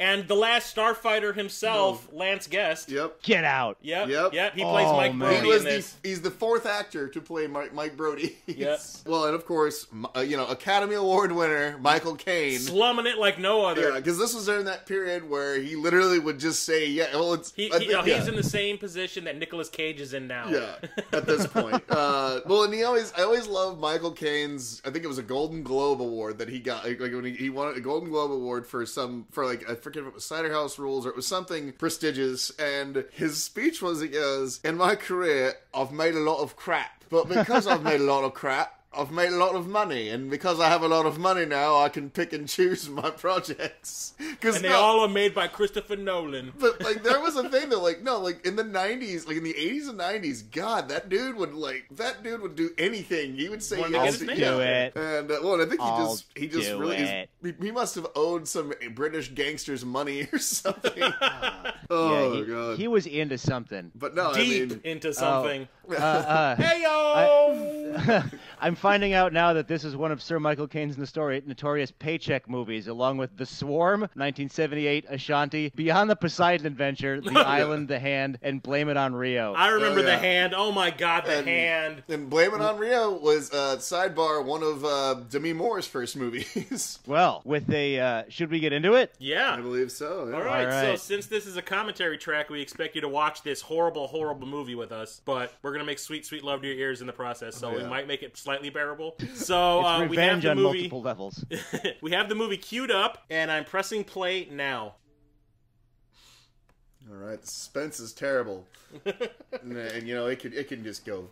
And the last starfighter himself, Lance Guest. Yep. Get out. Yep. He Oh, plays Mike man. Brody in this. He's the fourth actor to play Mike Brody. Yep. Well, and of course, Academy Award winner Michael Caine. Slumming it like no other. Yeah, because this was during that period where he literally would just say, "Yeah, well, it's." He's in the same position that Nicolas Cage is in now. Yeah, at this point. Well, and I always loved Michael Caine's. I think it was a Golden Globe Award that he got. Like when he won a Golden Globe Award for I forget if it was Cider House Rules or it was something prestigious. And his speech was, he goes, "In my career, I've made a lot of crap, but because I've made a lot of crap, I've made a lot of money, and because I have a lot of money now, I can pick and choose my projects." And they all are made by Christopher Nolan. But there was a thing that in the 90s, in the 80s and 90s, God, that dude would do anything. He would say yes to do it. And and I think he just do really it. he must have owed some British gangsters money or something. God. He was into something. But no, Deep into something. Hey yo! I'm finding out now that this is one of Sir Michael Caine's notorious paycheck movies, along with The Swarm, 1978, Ashanti, Beyond the Poseidon Adventure, The Island, The Hand, and Blame It on Rio. I remember The Hand. Oh my God, The Hand. And Blame It on Rio was, sidebar, one of Demi Moore's first movies. Well, with should we get into it? Yeah. I believe so. Yeah. All right, so right. since this is a commentary track, we expect you to watch this horrible, horrible movie with us, but we're going to make sweet, sweet love to your ears in the process, so we might make it slightly bearable. So It's we have revenge the on movie, multiple levels. we have the movie queued up, and I'm pressing play now. All right, the suspense is terrible. And it can just go.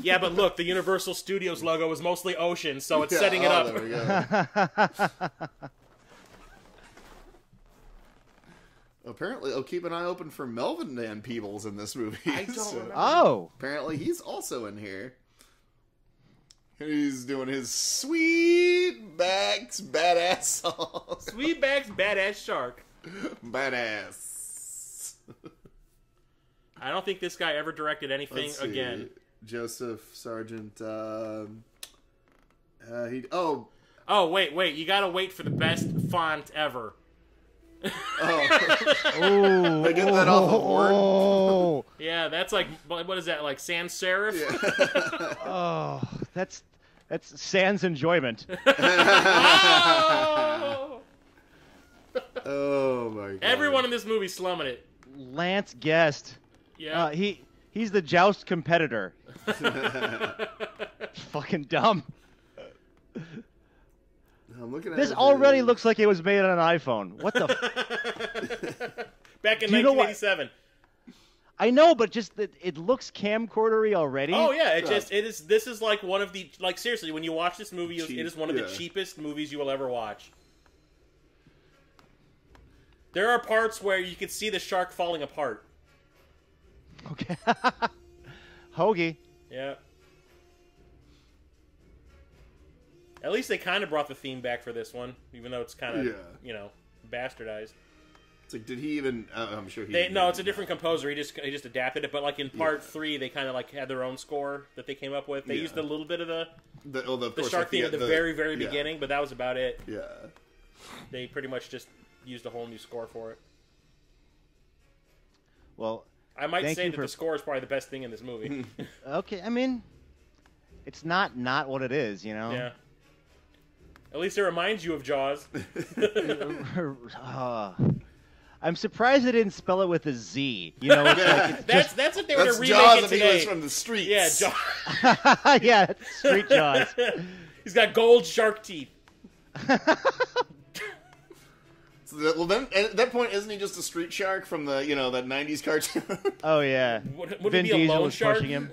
Yeah, but look, the Universal Studios logo is mostly ocean, so it's setting it up. There we go. Apparently, keep an eye open for Melvin Van Peebles in this movie. I don't remember. Oh! Apparently, he's also in here. He's doing his Sweetback's Badass song. Sweetback's Badass Shark. Badass. I don't think this guy ever directed anything Let's see. again. Joseph Sargent. Oh, wait. You gotta wait for the best font ever. Oh, I get that off of Word. Oh, Yeah, that's like, what is that, like sans serif? Yeah. oh, that's sans enjoyment. Oh! Oh my god. Everyone in this movie slumming it. Lance Guest. Yeah. He's the joust competitor. Fucking dumb. I'm looking at This it. already looks like it was made on an iPhone. What the? Back in Do you know what- 1987. I know, but just that it looks camcordery already. Oh yeah, it is. This is like one of the, like, seriously, when you watch this movie, it is one of the yeah. cheapest movies you will ever watch. There are parts where you can see the shark falling apart. Okay. Hoagie. Yeah. At least they kind of brought the theme back for this one, even though it's kind of, bastardized. It's like, did he even? I'm sure he. No, it's a different composer. He just adapted it. But like in part 3, they kind of like had their own score that they came up with. They used a little bit of the shark theme at the very beginning, but that was about it. Yeah. They pretty much just used a whole new score for it. Well, I might say that the score is probably the best thing in this movie. okay. I mean, it's not what it is, you know. Yeah. At least it reminds you of Jaws. I'm surprised they didn't spell it with a Z. You know, it's that's what they were to remake Jaws it and today. English from the streets. Yeah, Jaws. yeah, it's street Jaws. He's got gold shark teeth. Well, then at that point, isn't he just a street shark from the that '90s cartoon? Oh yeah. Would Vin it be a Diesel lone was shark? pushing him.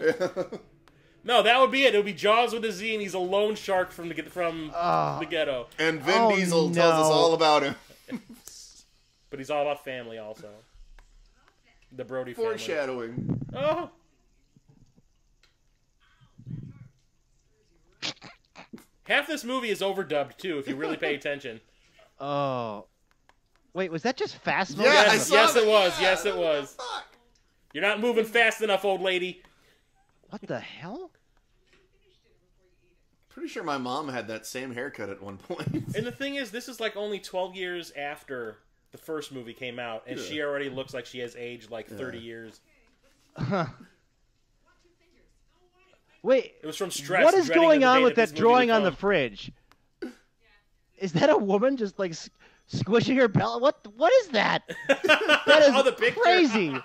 No, that would be it. It would be Jaws with a Z, and he's a lone shark from the ghetto. And Vin Diesel tells us all about him. But he's all about family, also. The Brody family. Foreshadowing. Oh. Half this movie is overdubbed too, if you really pay attention. Oh. Wait, was that just fast Yeah, motion? I saw Yes, that. it was. Yeah, Yes, it was. Fuck. You're not moving fast enough, old lady. What the hell? Pretty sure my mom had that same haircut at one point. And the thing is, this is like only 12 years after the first movie came out, and she already looks like she has aged like 30 years. Wait, it was from stress. What is going on with that that drawing on the fridge? Is that a woman just like squishing her belly? What is that? That is the picture. crazy.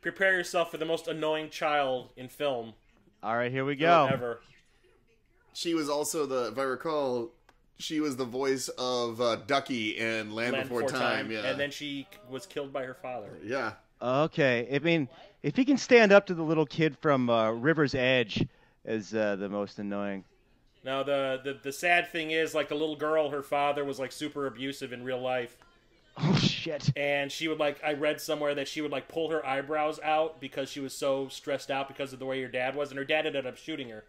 Prepare yourself for the most annoying child in film. All right, here we go. Ever. She was also if I recall, she was the voice of Ducky in Land Before Time. Yeah. And then she was killed by her father. Yeah. Okay, I mean, if he can stand up to the little kid from River's Edge as the most annoying. Now, the sad thing is, like, the little girl, her father was, like, super abusive in real life. Oh, shit. And she would, like, I read somewhere that she would, like, pull her eyebrows out because she was so stressed out because of the way her dad was, and her dad ended up shooting her.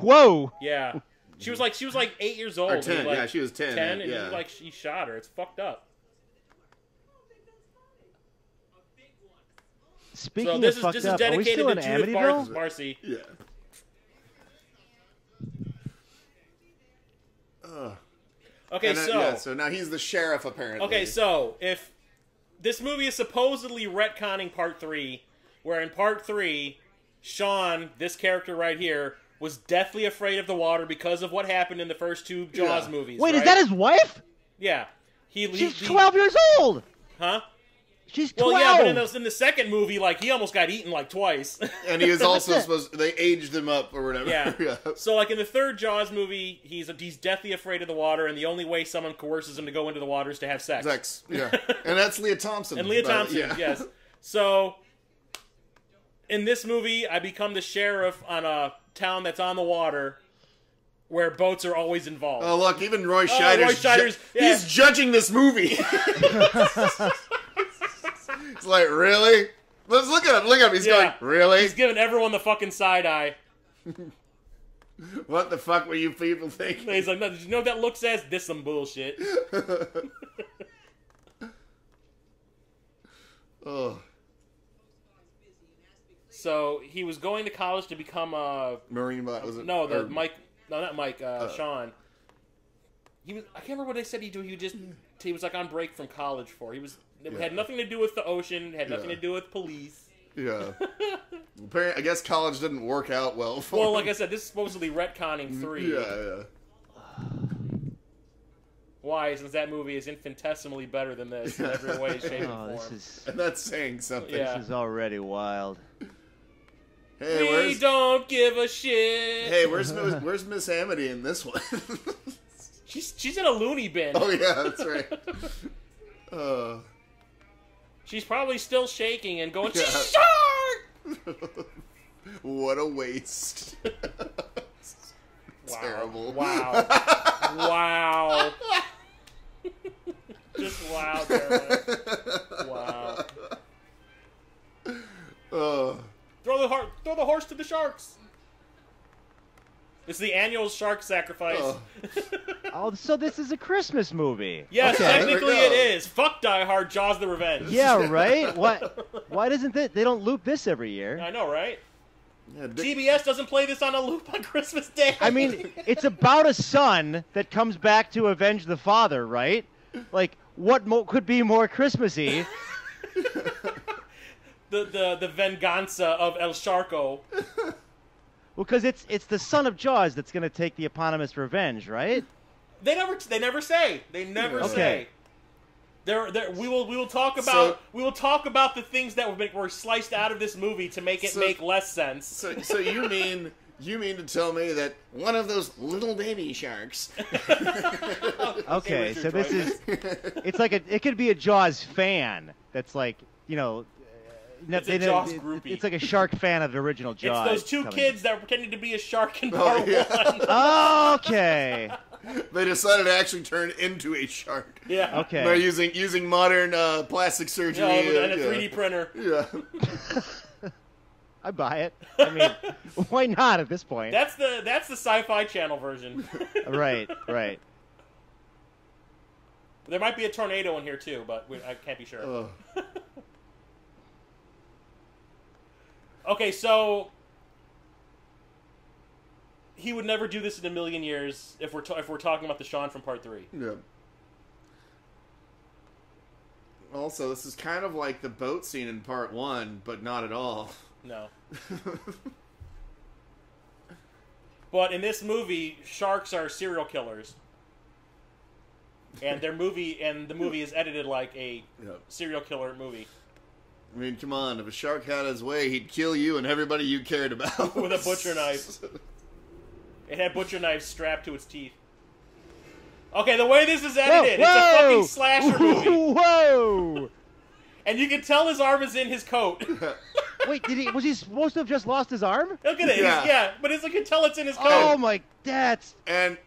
Whoa! Yeah. She was like 8 years old. Or 10, like, yeah, she was 10. 10, and yeah. he shot her. It's fucked up. Speaking so this of fucked is up, are we dedicated still in to Judith Amityville? Marcy. Yeah. Okay, so now he's the sheriff, apparently. Okay, so if this movie is supposedly retconning Part 3, where in Part 3, Sean, this character right here, was deathly afraid of the water because of what happened in the first two Jaws movies. Wait, right? is that his wife? Yeah. She's 12 years old! Huh? She's 12! Well, yeah, but in the second movie, like, he almost got eaten, like, twice. And he was also they aged him up or whatever. Yeah. So, like, in the third Jaws movie, he's deathly afraid of the water, and the only way someone coerces him to go into the water is to have sex. Yeah. And that's Leah Thompson. And Leah Thompson, yes. So, in this movie, I become the sheriff on a town that's on the water, where boats are always involved. Oh, look, even Roy Scheider's he's judging this movie. It's like, really? Let's look at him. He's going, really? He's giving everyone the fucking side eye. What the fuck were you people thinking? He's like, no, did you know what that look says? This some bullshit. Oh. So he was going to college to become a Marine bot, was it? No, not Mike. Sean. He was. I can't remember what they said he'd do. He was like on break from college for. It had nothing to do with the ocean. It had nothing to do with police. Yeah. Apparently, I guess college didn't work out well for him. Well, like I said, this is supposedly retconning 3. Yeah. Why? Since that movie is infinitesimally better than this in every way, shape, and form. And that's saying something. This is already wild. Hey, we don't give a shit. Hey, where's Miss Amity in this one? She's in a loony bin. Oh yeah, that's right. She's probably still shaking and going, "She's shark!" What a waste. Wow. Terrible. Wow. Wow. Just wow, Jeremy. Wow. Throw the horse to the sharks. It's the annual shark sacrifice. Oh, so this is a Christmas movie. Yes, okay. Technically it is. Fuck Die Hard, Jaws the Revenge. Yeah, right? Why doesn't they don't loop this every year? I know, right? Yeah, CBS doesn't play this on a loop on Christmas Day. I mean, it's about a son that comes back to avenge the father, right? Like, what could be more Christmassy? the venganza of El Sharko. Well, because it's the son of Jaws that's going to take the eponymous revenge, right? They never say. They never say. We will talk about the things that were sliced out of this movie to make it make less sense. So you mean to tell me that one of those little baby sharks? Okay, so this is it could be a Jaws fan that's like, you know. It's a Jaws groupie. It's like a shark fan of the original Jaws. It's those two kids that were pretending to be a shark in part 1. Okay. They decided to actually turn into a shark. Yeah. Okay. By using modern plastic surgery and a 3D printer. Yeah. I buy it. I mean, why not at this point? That's the Sci-Fi Channel version. Right. There might be a tornado in here too, but I can't be sure. Okay, so he would never do this in a million years if we're talking about the Sean from Part 3. Yeah. Also, this is kind of like the boat scene in Part 1, but not at all. No. But in this movie, sharks are serial killers. And the movie is edited like a serial killer movie. I mean, come on. If a shark had his way, he'd kill you and everybody you cared about. With a butcher knife. It had butcher knives strapped to its teeth. Okay, the way this is edited, it's a fucking slasher movie. Whoa! And you can tell his arm is in his coat. Wait, was he supposed to have just lost his arm? Look at it. Yeah. But you can tell it's in his coat. Oh my, that's And...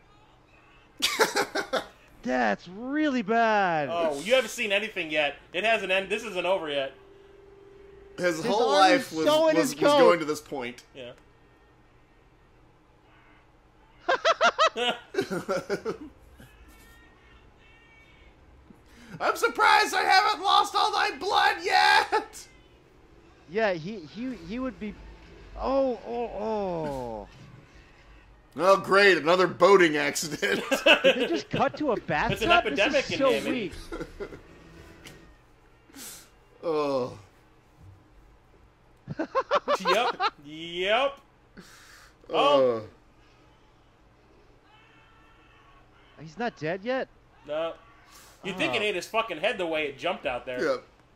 that's really bad. Oh, you haven't seen anything yet. It hasn't ended. This isn't over yet. His whole life was going to this point. Yeah. I'm surprised I haven't lost all my blood yet! Yeah, he would be... Oh. Oh, great, another boating accident. Did they just cut to a bathtub? It's an epidemic this is in so Hammond. weak. Oh. Yep. Oh. He's not dead yet? No. You'd think it ate his fucking head the way it jumped out there.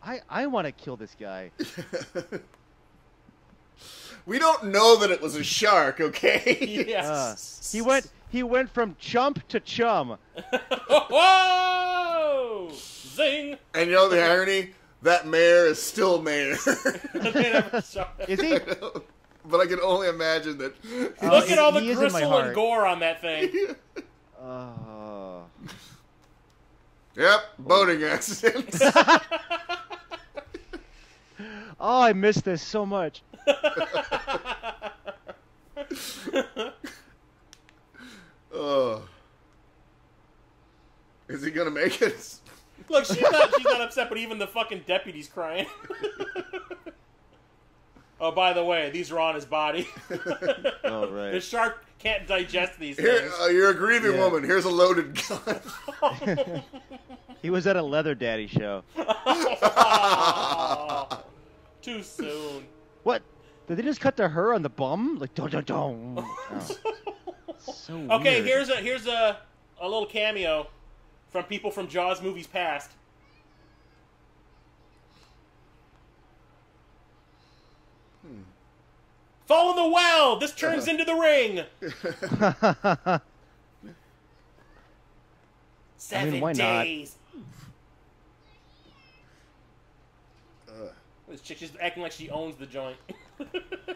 Yeah. I want to kill this guy. We don't know that it was a shark, okay? Yes. He went from chump to chum. Whoa! Zing! And you know the irony? That mayor is still mayor. Is he? But I can only imagine that. Look at all the he is in my gristle heart. and gore on that thing. Yep, boating accident. Oh, I miss this so much. Oh. Is he gonna make it? Look, she's not upset, but even the fucking deputy's crying. Oh, by the way, these are on his body. Oh, right. The shark can't digest these Here, things. you're a grieving woman. Here's a loaded gun. He was at a Leather Daddy show. Oh, too soon. What? Did they just cut to her on the bum? Like, dun dun dun. Oh. So Okay, weird. here's a little cameo from people from Jaws movies past. Fall in the well! This turns into the ring! 7 why not? days. This chick just acting like she owns the joint.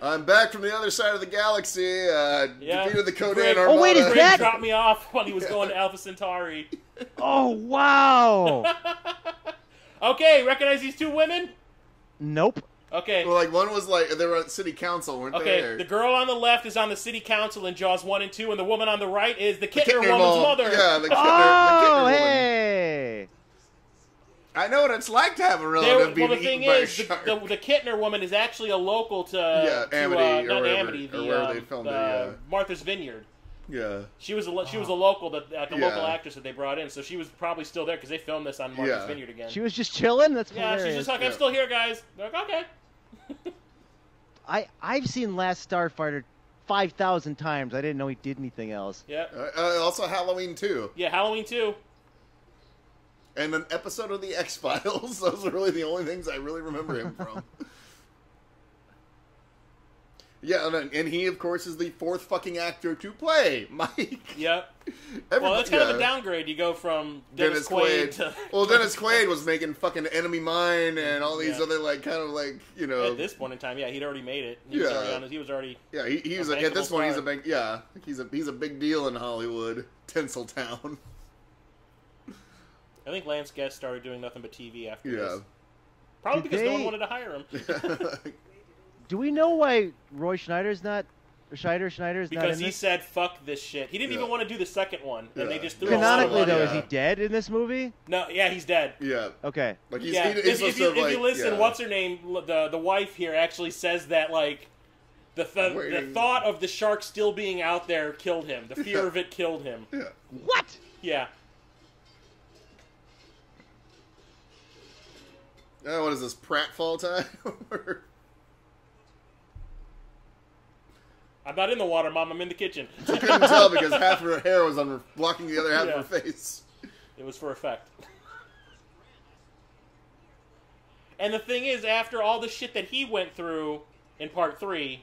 I'm back from the other side of the galaxy. Defeated the Conan Greg- Armada. Oh, wait, is Greg that- dropped me off when he was going to Alpha Centauri. Oh, wow. Okay, recognize these two women? Nope. Okay. Well, like one was like they were at city council, weren't Okay, they? the girl on the left is on the city council in Jaws 1 and 2, and the woman on the right is the Kittner Kittner woman's mom. mother. Yeah, the Kittner, Oh, woman. hey. I know what it's like to have a Well, relative the being thing eaten by a is, shark. the Kittner woman is actually a local to Amity, or not wherever- Amity, or wherever they filmed it, Martha's Vineyard. Yeah. She was a local, the local Yeah. actress that they brought in, so she was probably still there because they filmed this on Martha's Yeah. Vineyard again. She was just chilling? That's Yeah, hilarious. she's just like, I'm Yeah. still here, guys. They're like, okay. I've seen Last Starfighter 5,000 times. I didn't know he did anything else. Yeah, Also Halloween 2. yeah, Halloween 2. And an episode of the X-Files. Those are really the only things I really remember him from. Yeah, and he, of course, is the fourth fucking actor to play Mike. Yep. Well, that's kind of a downgrade. You go from Dennis Quaid to... Well, Dennis Quaid was making fucking Enemy Mine and all these Yeah. other, like, kind of like, you know... At this point in time, yeah, he'd already made it. He was already Yeah, he was, a at this bankable point, he's a star. big... Yeah, he's a big deal in Hollywood. Tinseltown. I think Lance Guest started doing nothing but TV after Yeah. this. Probably Did because no one they- wanted to hire him. Do we know why Roy Schneider's not... Or Schneider's not Because in he this? said, fuck this shit. He didn't Yeah. even want to do the second one. And they Yeah. just threw a lot of Canonically, money. though, Yeah. is he dead in this movie? No, yeah, he's dead. Yeah. Okay. Like, Yeah, he's if supposed you to have, listen, yeah. what's her name? The wife here actually says that, like, The thought of the shark still being out there killed him. The fear of it killed him. Yeah. What? Yeah. What is this, pratfall time? I'm not in the water, Mom. I'm in the kitchen. I couldn't tell because half of her hair was blocking the other half of her face. It was for effect. And the thing is, after all the shit that he went through in Part 3,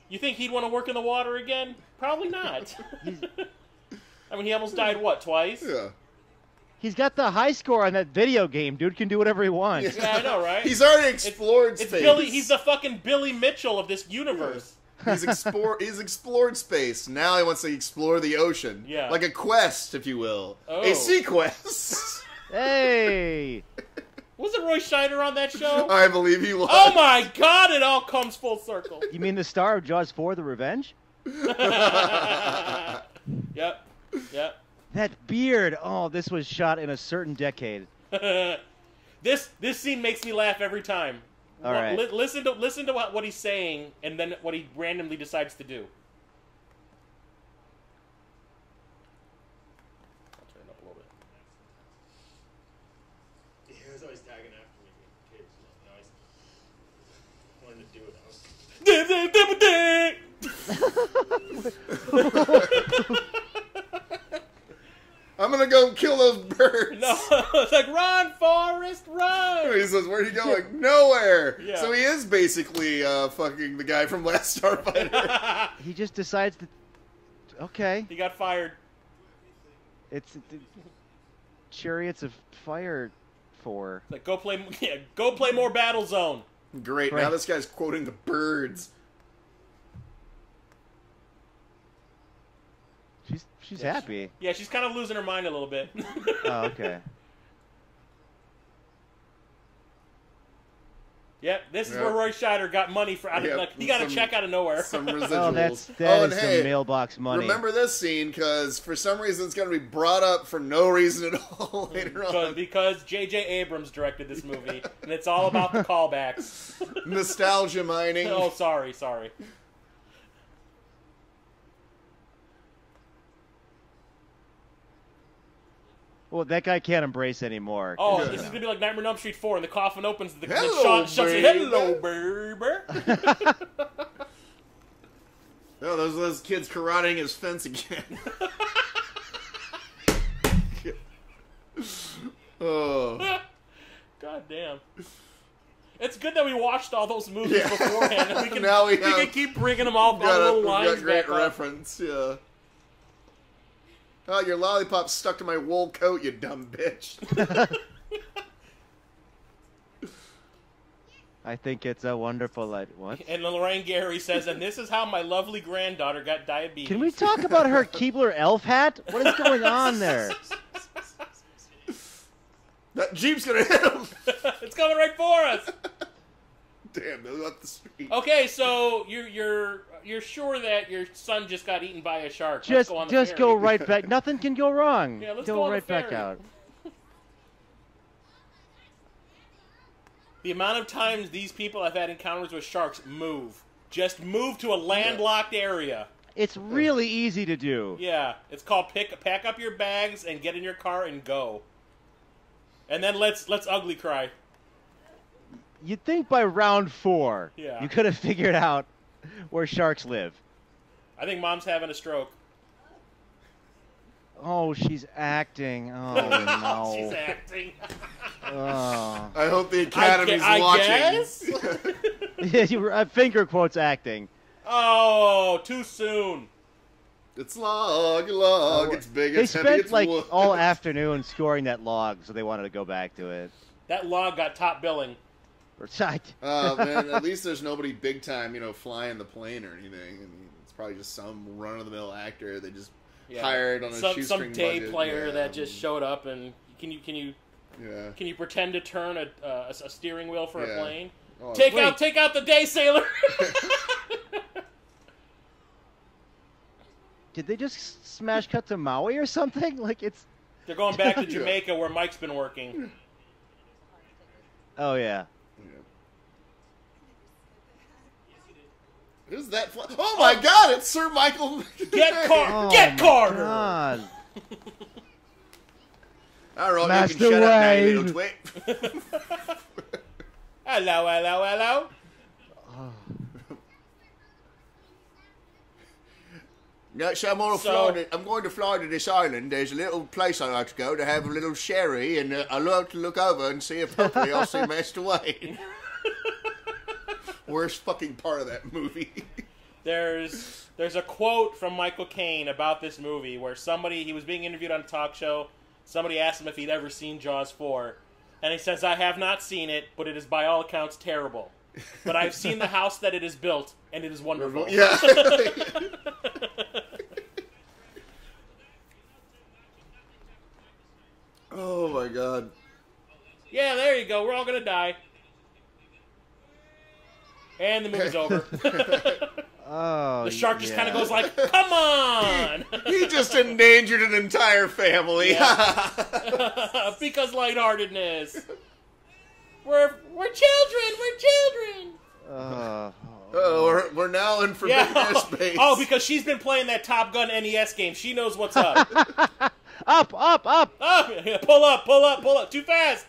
you think he'd want to work in the water again? Probably not. I mean, he almost died, what, twice? Yeah. He's got the high score on that video game. Dude can do whatever he wants. Yeah, I know, right? He's already explored space. He's the fucking Billy Mitchell of this universe. Yeah. He's explored space. Now he wants to explore the ocean. Yeah. Like a quest, if you will. Oh. A sequest. Hey! Wasn't Roy Scheider on that show? I believe he was. Oh my god, it all comes full circle. You mean the star of Jaws 4: The Revenge? Yep. That beard. Oh, this was shot in a certain decade. This scene makes me laugh every time. All right. Listen to what he's saying, and then what he randomly decides to do. I'll turn it up a little bit. He was always tagging after me with kids. I wanted to do it. I'm gonna go kill those birds. No, it's like, run, Forrest, run! He says, where'd he go? Like, nowhere. Yeah. So he is basically fucking the guy from Last Starfighter. He just decides to... Okay. He got fired. It's Chariots of Fire 4. Like, go play more Battlezone. Great. Right. Now this guy's quoting the birds. She's happy. Yeah, she's kind of losing her mind a little bit. Oh, okay. Yep, this is Yep. where Roy Scheider got money for. He got a check out of nowhere. Some residuals. Oh, that is and some hey, mailbox money. Remember this scene, because for some reason it's going to be brought up for no reason at all later on. Because J.J. Abrams directed this movie, and it's all about the callbacks. Nostalgia mining. Oh, sorry. Well, that guy can't embrace anymore. Oh, Yeah. this is gonna be like Nightmare on Elm Street 4, and the coffin opens, and the Hello, shuts it. baby. Hello, baby. Oh, those kids karateing his fence again. Oh. God damn. It's good that we watched all those movies Yeah. beforehand, and we can Now we can keep bringing them all Got little we've lines got great back up. reference, yeah. Oh, your lollipop stuck to my wool coat, you dumb bitch. I think it's a wonderful light. What? And Lorraine Gary says, and this is how my lovely granddaughter got diabetes. Can we talk about her Keebler elf hat? What is going on there? That Jeep's gonna hit him. It's coming right for us. Damn, they left the street. Okay, so you're sure that your son just got eaten by a shark? Let's go on the Just ferry. go right back. Nothing can go wrong. Yeah, let's go on the right back ferry. out. The amount of times these people have had encounters with sharks move. Just move to a landlocked area. It's really easy to do. Yeah, it's called pack up your bags and get in your car and go. And then let's ugly cry. You'd think by round 4, Yeah. you could have figured out where sharks live. I think Mom's having a stroke. Oh, she's acting. Oh, no. She's acting. Oh. I hope the Academy's I watching. guess? You were finger quotes acting. Oh, too soon. It's log, it's big, They it's heavy, spent it's like wood. all afternoon scoring that log, so they wanted to go back to it. That log got top billing. Right. Man, at least there's nobody big time, flying the plane or anything. I mean, it's probably just some run-of-the-mill actor they just hired on a shoestring some day budget. player Yeah. that just showed up and can you pretend to turn a steering wheel for a plane? Oh, Take out the day sailor. Did they just smash cut to Maui or something? Like it's. They're going back to Jamaica where Mike's been working. Oh yeah. Who's that? Oh my God! It's Sir Michael. Get Oh Get my Carter! God. All right, Master you can shut up now, you little Wayne. twit. Hello, hello, hello. No, so I'm going to fly to this island. There's a little place I like to go to have a little sherry, and I like to look over and see if hopefully I'll see Master Wayne. Worst fucking part of that movie. There's a quote from Michael Caine about this movie where he was being interviewed on a talk show. Somebody asked him if he'd ever seen Jaws 4, and he says, "I have not seen it, but it is by all accounts terrible. But I've seen the house that it is built, and it is wonderful." Yeah. Oh my God. Yeah, there you go. We're all gonna die. And the movie's over. Oh, The shark just kind of goes like, "Come on!" He just endangered an entire family. Because lightheartedness. We're children. We're children. Oh, we're now in forbidden airspace. Oh, because she's been playing that Top Gun NES game. She knows what's up. Up! Oh, pull up. Too fast.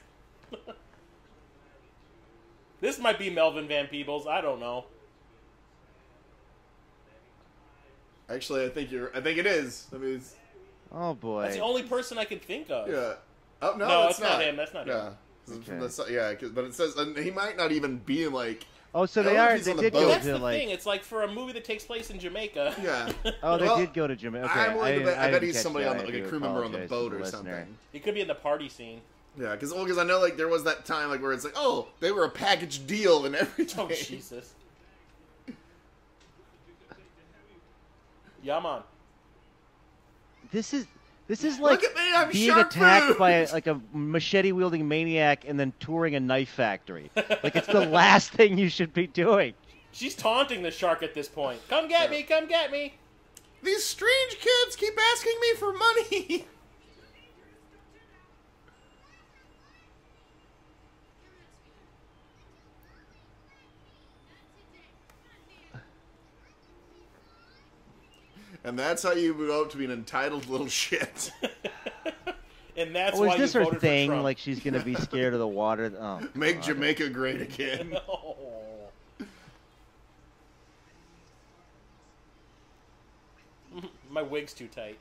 This might be Melvin Van Peebles. I don't know. Actually, I think it is. I mean, Oh boy. That's the only person I can think of. yeah. Oh no, No, it's it's not him. That's not him. Yeah. Okay. Yeah, but it says and he might not even be like. Oh, so I they don't know if are. he's They on the did boat. go That's to the like. thing. It's like for a movie that takes place in Jamaica. Yeah. Oh, they Well, did go to Jamaica. Okay, I'm willing to bet. I bet didn't he's catch somebody that. on the, I like a do crew member on the apologize to boat the or listener. something. He could be in the party scene. Yeah, because I know like there was that time like where it's like, oh, they were a package deal and everything. Oh, Jesus. Yeah, man. This is like Look at me, I'm being shark attacked food! by a machete wielding maniac and then touring a knife factory. Like it's the last thing you should be doing. She's taunting the shark at this point. Come get me, come get me. These strange kids keep asking me for money. And that's how you go up to be an entitled little shit. And that's Oh, why is this you her voted thing? for Trump. Like she's gonna be scared of the water? Oh, Make God. Jamaica great again. Oh. My wig's too tight.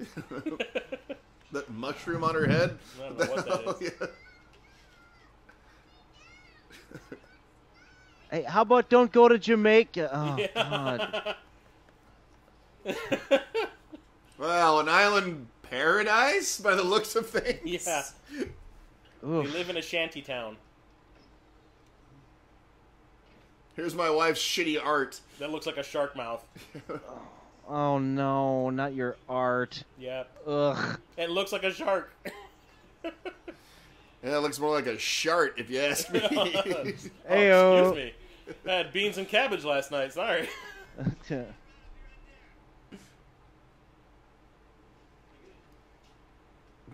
That mushroom on her head? I don't know what that is. Yeah. Hey, how about don't go to Jamaica? Oh Yeah. God. Well, an island paradise by the looks of things. Yeah. We Oof. live in a shanty town. Here's my wife's shitty art. That looks like a shark mouth. Oh no, not your art. Yep. Ugh. It looks like a shark. Yeah, it looks more like a shart, if you ask me. Ayo. Excuse me. I had beans and cabbage last night. Sorry.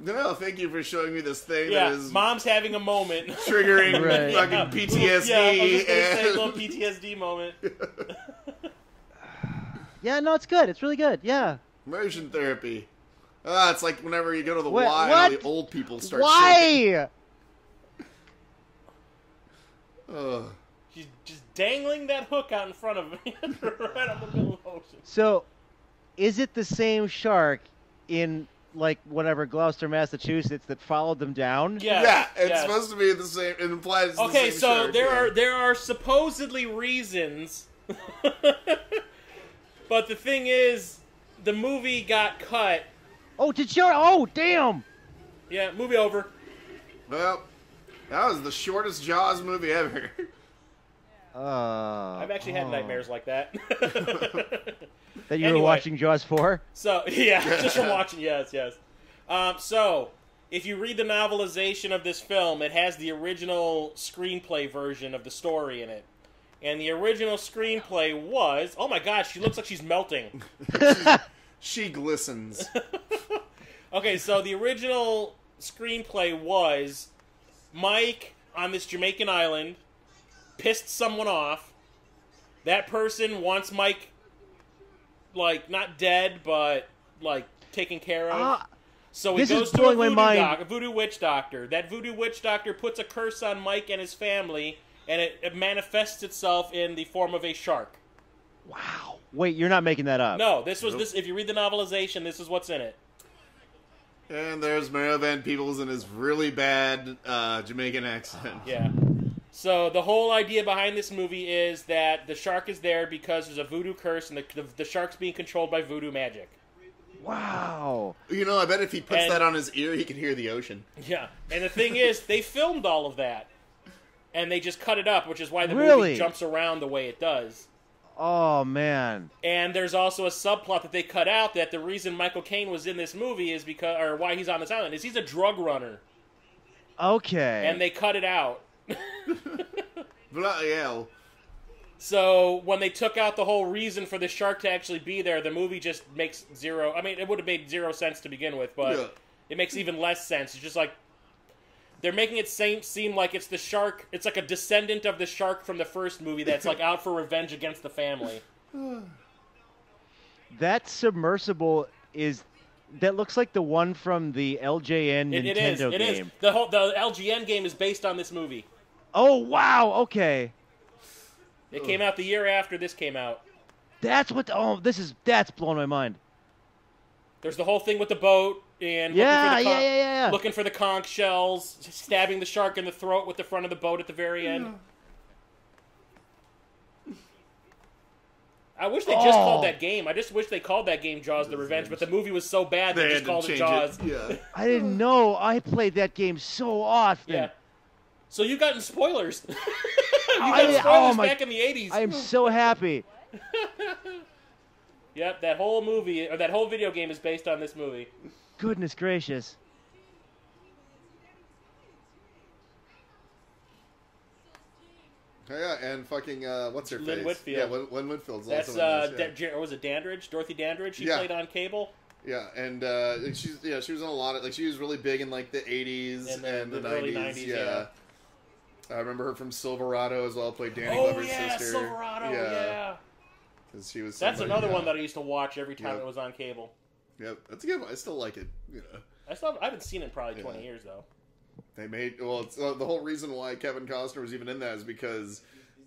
No, thank you for showing me this thing Yeah, that is mom's having a moment. triggering Right. fucking PTSD. Yeah, I was just gonna say a and... little PTSD moment. Yeah, no, it's good. It's really good. Yeah. Immersion therapy. Ah, it's like whenever you go to the What- Y, and what? all the old people start Why? Ugh. She's just dangling that hook out in front of me, right on the middle of the ocean. So, is it the same shark in like whatever Gloucester, Massachusetts that followed them down? Yes, Yeah, it's yes. supposed to be the same. It implies it's Okay, the same so shark, there yeah. are supposedly reasons, but the thing is, the movie got cut. Oh, did you? Oh, damn. Yeah, movie over. Well, that was the shortest Jaws movie ever. I've actually had nightmares like that. That you Anyway. were watching Jaws 4? So yeah, just from watching. Yes. So if you read the novelization of this film, it has the original screenplay version of the story in it. And the original screenplay was... Oh my gosh, she looks like she's melting. She glistens. Okay, so the original screenplay was Mike on this Jamaican island pissed someone off. That person wants Mike like, not dead, but, like, taken care of. So he this goes is to a blowing my mind. a voodoo witch doctor. That voodoo witch doctor puts a curse on Mike and his family, and it manifests itself in the form of a shark. Wow. Wait, you're not making that up. No, this was this. If you read the novelization, this is what's in it. And there's Mario Van Peebles and his really bad Jamaican accent. Yeah. So the whole idea behind this movie is that the shark is there because there's a voodoo curse, and the shark's being controlled by voodoo magic. Wow. You know, I bet if he puts that on his ear, he can hear the ocean. Yeah. And the thing is, they filmed all of that, and they just cut it up, which is why the movie jumps around the way it does. Oh, man. And there's also a subplot that they cut out that the reason Michael Caine was in this movie is because, or why he's on this island, is he's a drug runner. Okay. And they cut it out. Bloody hell. So when they took out the whole reason for the shark to actually be there, the movie just makes zero... I mean, it would have made 0 sense to begin with, but it makes even less sense. It's just like... They're making it seem like it's the shark... It's like a descendant of the shark from the first movie that's like out for revenge against the family. That submersible is... That looks like the one from the LJN Nintendo game. It is. The LGN game is based on this movie. Oh, wow. Okay. It came out the year after this came out. That's what... That's blowing my mind. There's the whole thing with the boat and looking for the conch shells, stabbing the shark in the throat with the front of the boat at the very end. I wish they just called that game. I just wish they called that game Jaws the Revenge, but the movie was so bad they just called it Jaws. Yeah. I didn't know. I played that game so often. Yeah. So you've gotten spoilers. You got spoilers back in the 80s. I am so happy. Yep, that whole movie, or that whole video game is based on this movie. Goodness gracious. Yeah, and fucking, what's her Lynn face? Whitfield. Yeah, Lynn Whitfield's That's, also in this, was it Dandridge? Dorothy Dandridge? She played on Cable. Yeah, and she was in a lot of, like, she was really big in, like, the 80s and the 90s. Early 90s, yeah. I remember her from Silverado as well, played Danny Glover's sister. Silverado, yeah. Because she was That's another one that I used to watch every time it was on cable. Yep, that's a good one. I still like it, you know. I haven't seen it in probably 20 years, though. They made, it's, the whole reason why Kevin Costner was even in that is because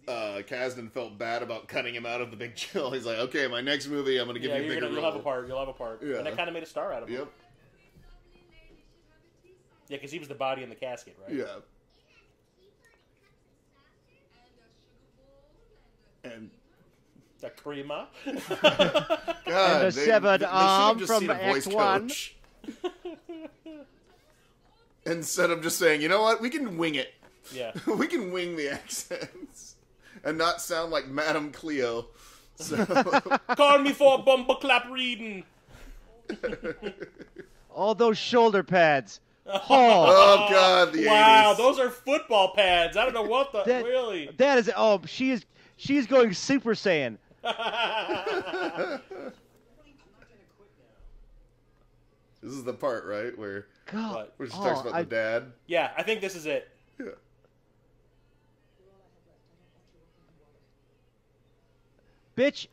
Kasdan felt bad about cutting him out of The Big Chill. He's like, okay, my next movie, I'm going to give you a bigger role. You'll have a part. Yeah. And that kind of made a star out of him. Yep. Yeah, because he was the body in the casket, right? Yeah. And the crema. God, and a severed arm from Act 1. Instead of just saying, you know what, we can wing it. Yeah. We can wing the accents and not sound like Madame Cleo. So. Call me for a bumper clap reading. All those shoulder pads. Oh God, the 80s. Wow, those are football pads. I don't know what the really. That is she's going Super Saiyan. This is the part, right, where she talks about the dad. Yeah, I think this is it. Yeah. Bitch.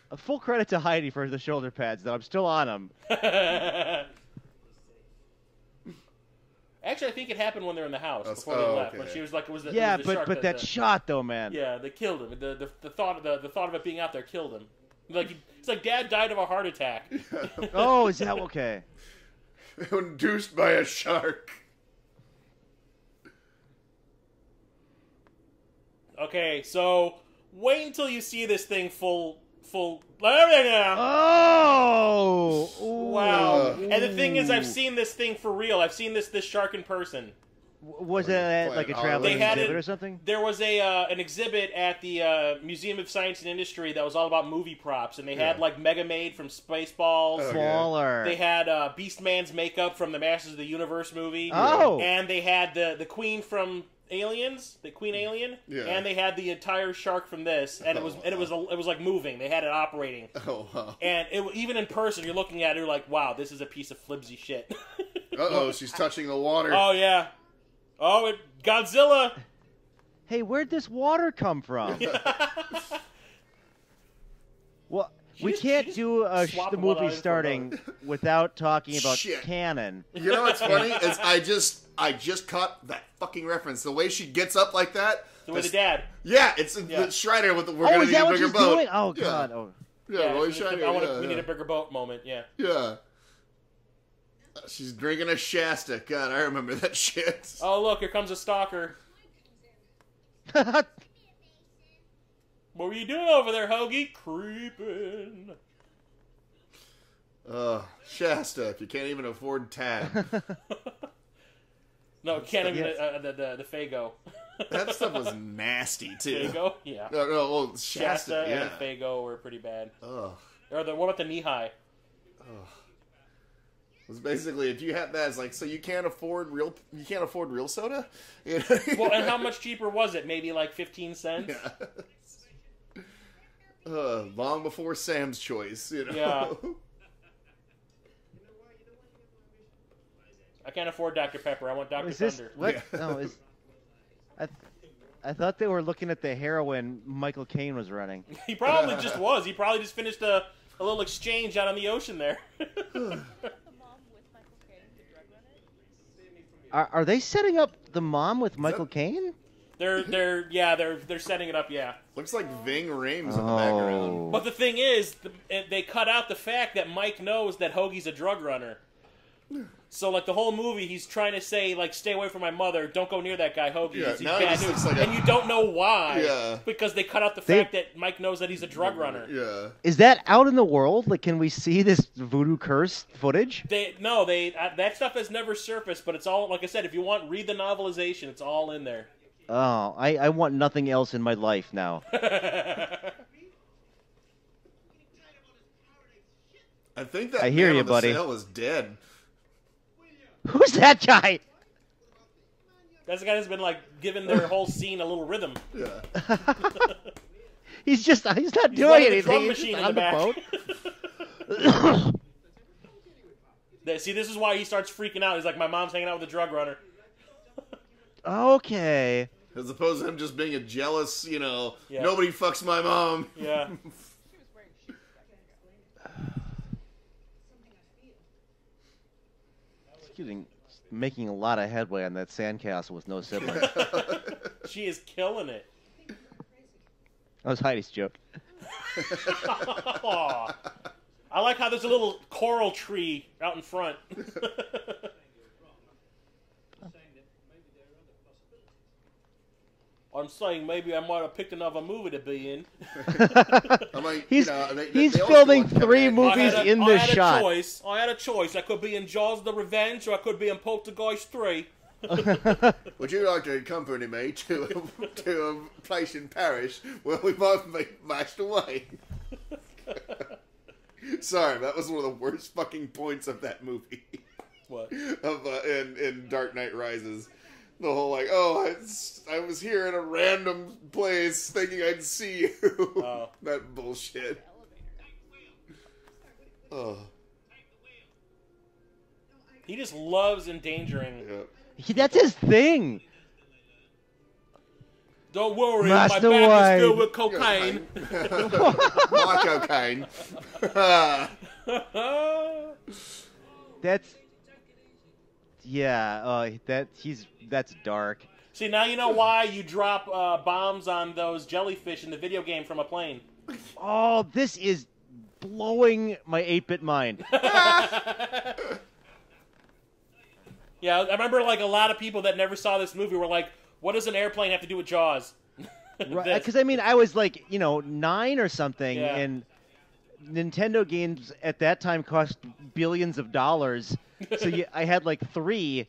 A full credit to Heidi for the shoulder pads, though. I'm still on them. Actually, I think it happened when they were in the house before they left. Okay. When she was like, it was the but shark that shot though, man. Yeah, they killed him. The thought of it being out there killed him. Like it's like Dad died of a heart attack. Oh, is that okay? Induced by a shark. Okay, so wait until you see this thing full. Oh! Wow! And the thing is, I've seen this thing for real. I've seen this shark in person. Was it like a traveling exhibit or something? There was an exhibit at the Museum of Science and Industry that was all about movie props, and they had like Mega Maid from Spaceballs. Smaller. They had Beastman's makeup from the Masters of the Universe movie. Oh! And they had the Queen from Aliens, the Queen Alien, and they had the entire shark from this, and it was like moving. They had it operating. Oh wow! And even in person, you're looking at it, you're like, wow, this is a piece of flimsy shit. She's touching the water. Oh yeah. Oh, Godzilla. Hey, where'd this water come from? Well, She we just- can't she do just swapped the one movie out for starting without talking about Shit. canon. You know what's funny is I just caught that fucking reference. The way she gets up like that. So with the dad. Yeah, it's Yeah. the Strider with the we're Oh, gonna is need that a what bigger she's boat. doing? Oh, Yeah. God. Oh. Yeah, Roy it's just Scheider, we yeah. need a bigger boat moment. Yeah. Yeah. She's drinking a Shasta. God, I remember that shit. Oh look, here comes a stalker. What were you doing over there, Hoagie? Creeping. Shasta, if you can't even afford tab. No, can't even Yes. the Fago. That stuff was nasty, too. Fago, yeah. No, well, Shasta, Shasta yeah. and Fago were pretty bad. Ugh. Or what about the knee high? It was basically, if you had that, it's like, so you can't afford real soda? You know? Well, and how much cheaper was it? Maybe like 15 cents? Yeah. Long before Sam's Choice, you know? Yeah. I can't afford Dr. Pepper. I want Dr. Is this Thunder. what? Yeah. No, is I thought they were looking at the heroin Michael Caine was running. He probably just was. He probably just finished a little exchange out on the ocean there. Are they setting up the mom with Michael Caine? They're setting it up, yeah. Looks like Ving Rhames in the background. But the thing is, they cut out the fact that Mike knows that Hoagie's a drug runner. So, like, the whole movie, he's trying to say, like, stay away from my mother. Don't go near that guy, Hoagie. Yeah, He's now he bad just news. looks like and you don't know why. Yeah. Because they cut out the fact that Mike knows that he's a drug runner. Yeah. Is that out in the world? Like, can we see this voodoo curse footage? That stuff has never surfaced, but it's all, like I said, if you want, read the novelization. It's all in there. Oh, I want nothing else in my life now. I think that I hear man you, on the buddy. sail was dead. Who's that guy? That's the guy that's been, like, giving their whole scene a little rhythm. Yeah. He's not He's doing running the anything. drum He's machine just in on the the back. boat. See, this is why he starts freaking out. He's like, my mom's hanging out with a drug runner. Okay. As opposed to him just being a jealous, Yeah. nobody fucks my mom. Yeah. Making a lot of headway on that sandcastle with no siblings. She is killing it. That was Heidi's joke. Aw. I like how there's a little coral tree out in front. I'm saying maybe I might have picked another movie to be in. I'm like, He's they also filming want Kevin 3 Atkins. movies in this shot. I had a choice. I could be in Jaws the Revenge or I could be in Poltergeist 3. Would you like to accompany me to a place in Paris where we both meet mashed away? Sorry, that was one of the worst fucking points of that movie. What? In Dark Knight Rises. The whole I was here in a random place thinking I'd see you. Oh. That bullshit. Oh. He just loves endangering. Yeah. That's his thing. Don't worry, Master my back Wayne. is filled with cocaine. My cocaine. That's that's dark. See, now you know why you drop bombs on those jellyfish in the video game from a plane. Oh, this is blowing my 8-bit mind. Yeah, I remember like a lot of people that never saw this movie were like, what does an airplane have to do with Jaws? Right, because I was like, 9 or something, Yeah. and Nintendo games at that time cost billions of dollars. So I had like 3.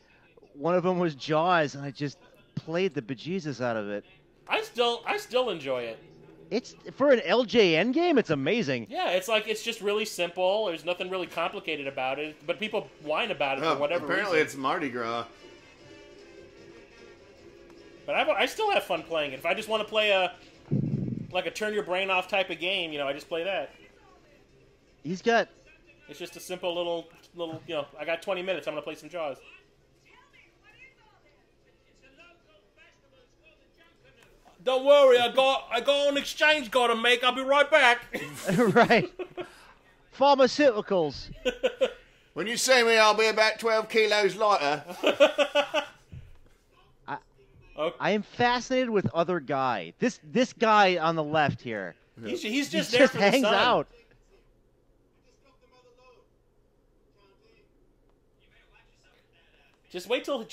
One of them was Jaws, and I just played the bejesus out of it. I still enjoy it. It's for an LJN game. It's amazing. Yeah, it's just really simple. There's nothing really complicated about it, but people whine about it for whatever Apparently reason. it's Mardi Gras. But I still have fun playing it. If I just want to play a turn your brain off type of game, I just play that. He's got It's just a simple little I got 20 minutes. I'm gonna play some Jaws. Don't worry, I got an exchange got to make. I'll be right back. Right. Pharmaceuticals. When you see me, I'll be about 12 kilos lighter. I am fascinated with other guy. This guy on the left here. He's just He there just for the hangs sun. out. Just wait till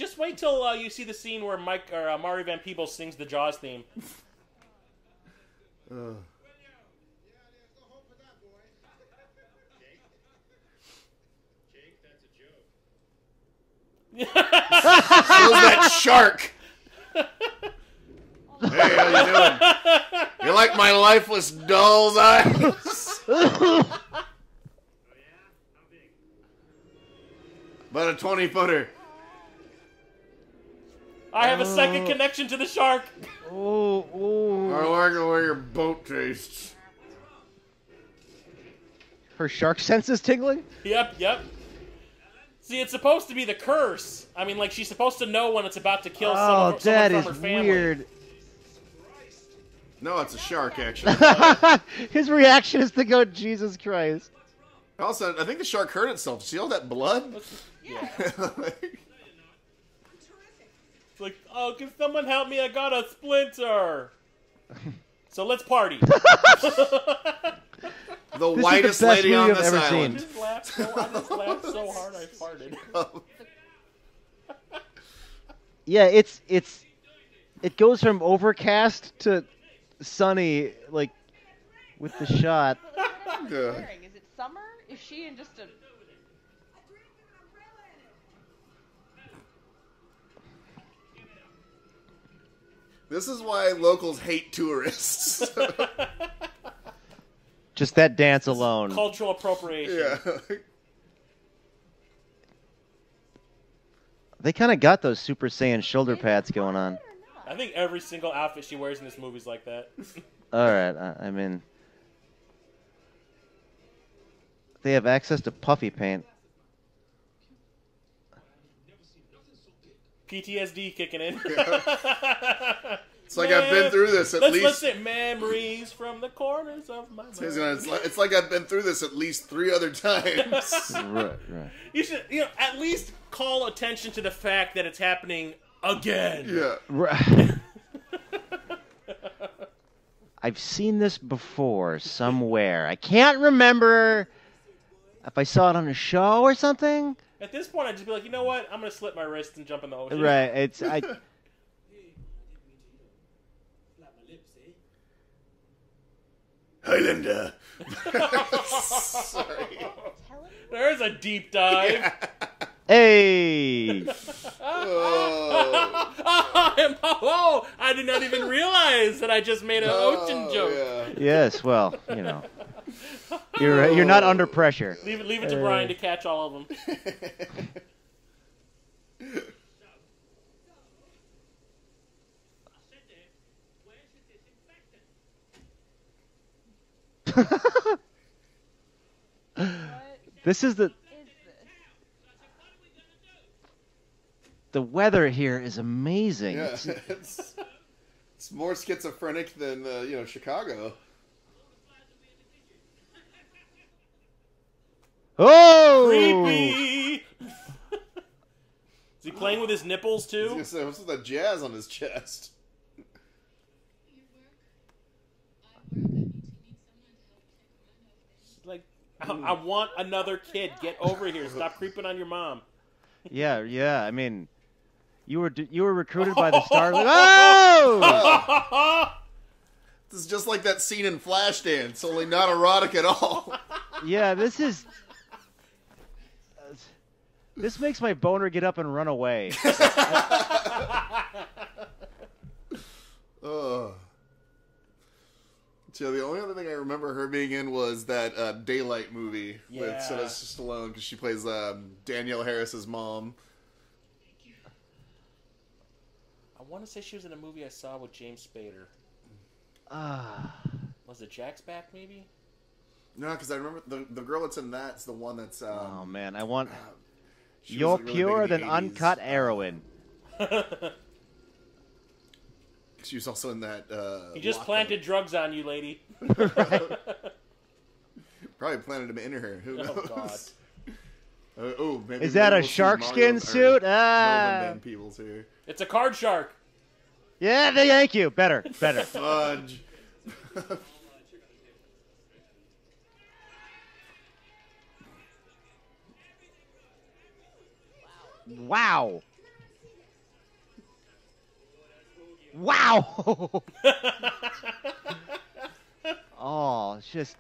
you see the scene where Mari Van Peebles sings the Jaws theme. So's that shark. Hey, how you doing? You like my lifeless doll's eyes? About a 20-footer. I have a second connection to the shark. Oh. I like the way your boat tastes. Her shark sense is tingling? Yep. See, it's supposed to be the curse. I mean, like, she's supposed to know when it's about to kill someone from her family. Weird. No, it's a shark, actually. His reaction is to go, Jesus Christ. Also, I think the shark hurt itself. See all that blood? Yeah. It's like, oh, can someone help me? I got a splinter. So let's party. The whitest lady on this island. I just laughed so hard I farted. Yeah, it goes from overcast to sunny, like, with the shot. Yeah. Is it summer? Is she in just a... This is why locals hate tourists. Just that dance alone. Cultural appropriation. Yeah. They kind of got those Super Saiyan shoulder pads going on. I think every single outfit she wears in this movie is like that. All right, I mean, they have access to puffy paint. PTSD kicking in. It's like I've been through this at least. Let's say memories from the corners of my mind. It's like I've been through this at least 3 other times. Right. You should, at least call attention to the fact that it's happening again. Yeah. Right. I've seen this before somewhere. I can't remember if I saw it on a show or something. At this point, I'd just be like, you know what? I'm going to slit my wrist and jump in the ocean. Right. Highlander. Sorry. There's a deep dive. Yeah. Hey. Oh, I did not even realize that I just made an ocean joke. Yeah. Yes. Well, you're not under pressure. Leave it to Brian to catch all of them. This is the weather here is amazing. Yeah. It's more schizophrenic than Chicago. Oh! Creepy! Is he playing with his nipples I was too? gonna say, what's with that jazz on his chest? Like, I want another kid. Get over here. Stop creeping on your mom. Yeah. I mean, you were recruited by the Starlight. Oh! This is just like that scene in Flashdance, only not erotic at all. Yeah, this makes my boner get up and run away. So the only other thing I remember her being in was that Daylight movie with Sylvester Stallone, because she plays Danielle Harris's mom. I want to say she was in a movie I saw with James Spader. Was it Jack's Back, maybe? No, because I remember the girl that's in that's the one that's... oh, man, I want... she was, You're like, really big purer in than the 80s. uncut heroin. She was also in that. He just Lockup. planted drugs on you, lady. Probably planted them in her. Who knows? Oh, God. Maybe Is that a we'll see shark Mario- skin or suit? Melvin Van Peebles here. It's a card shark. Yeah, thank you. Better. Fudge. Wow. Wow. Oh, it's just.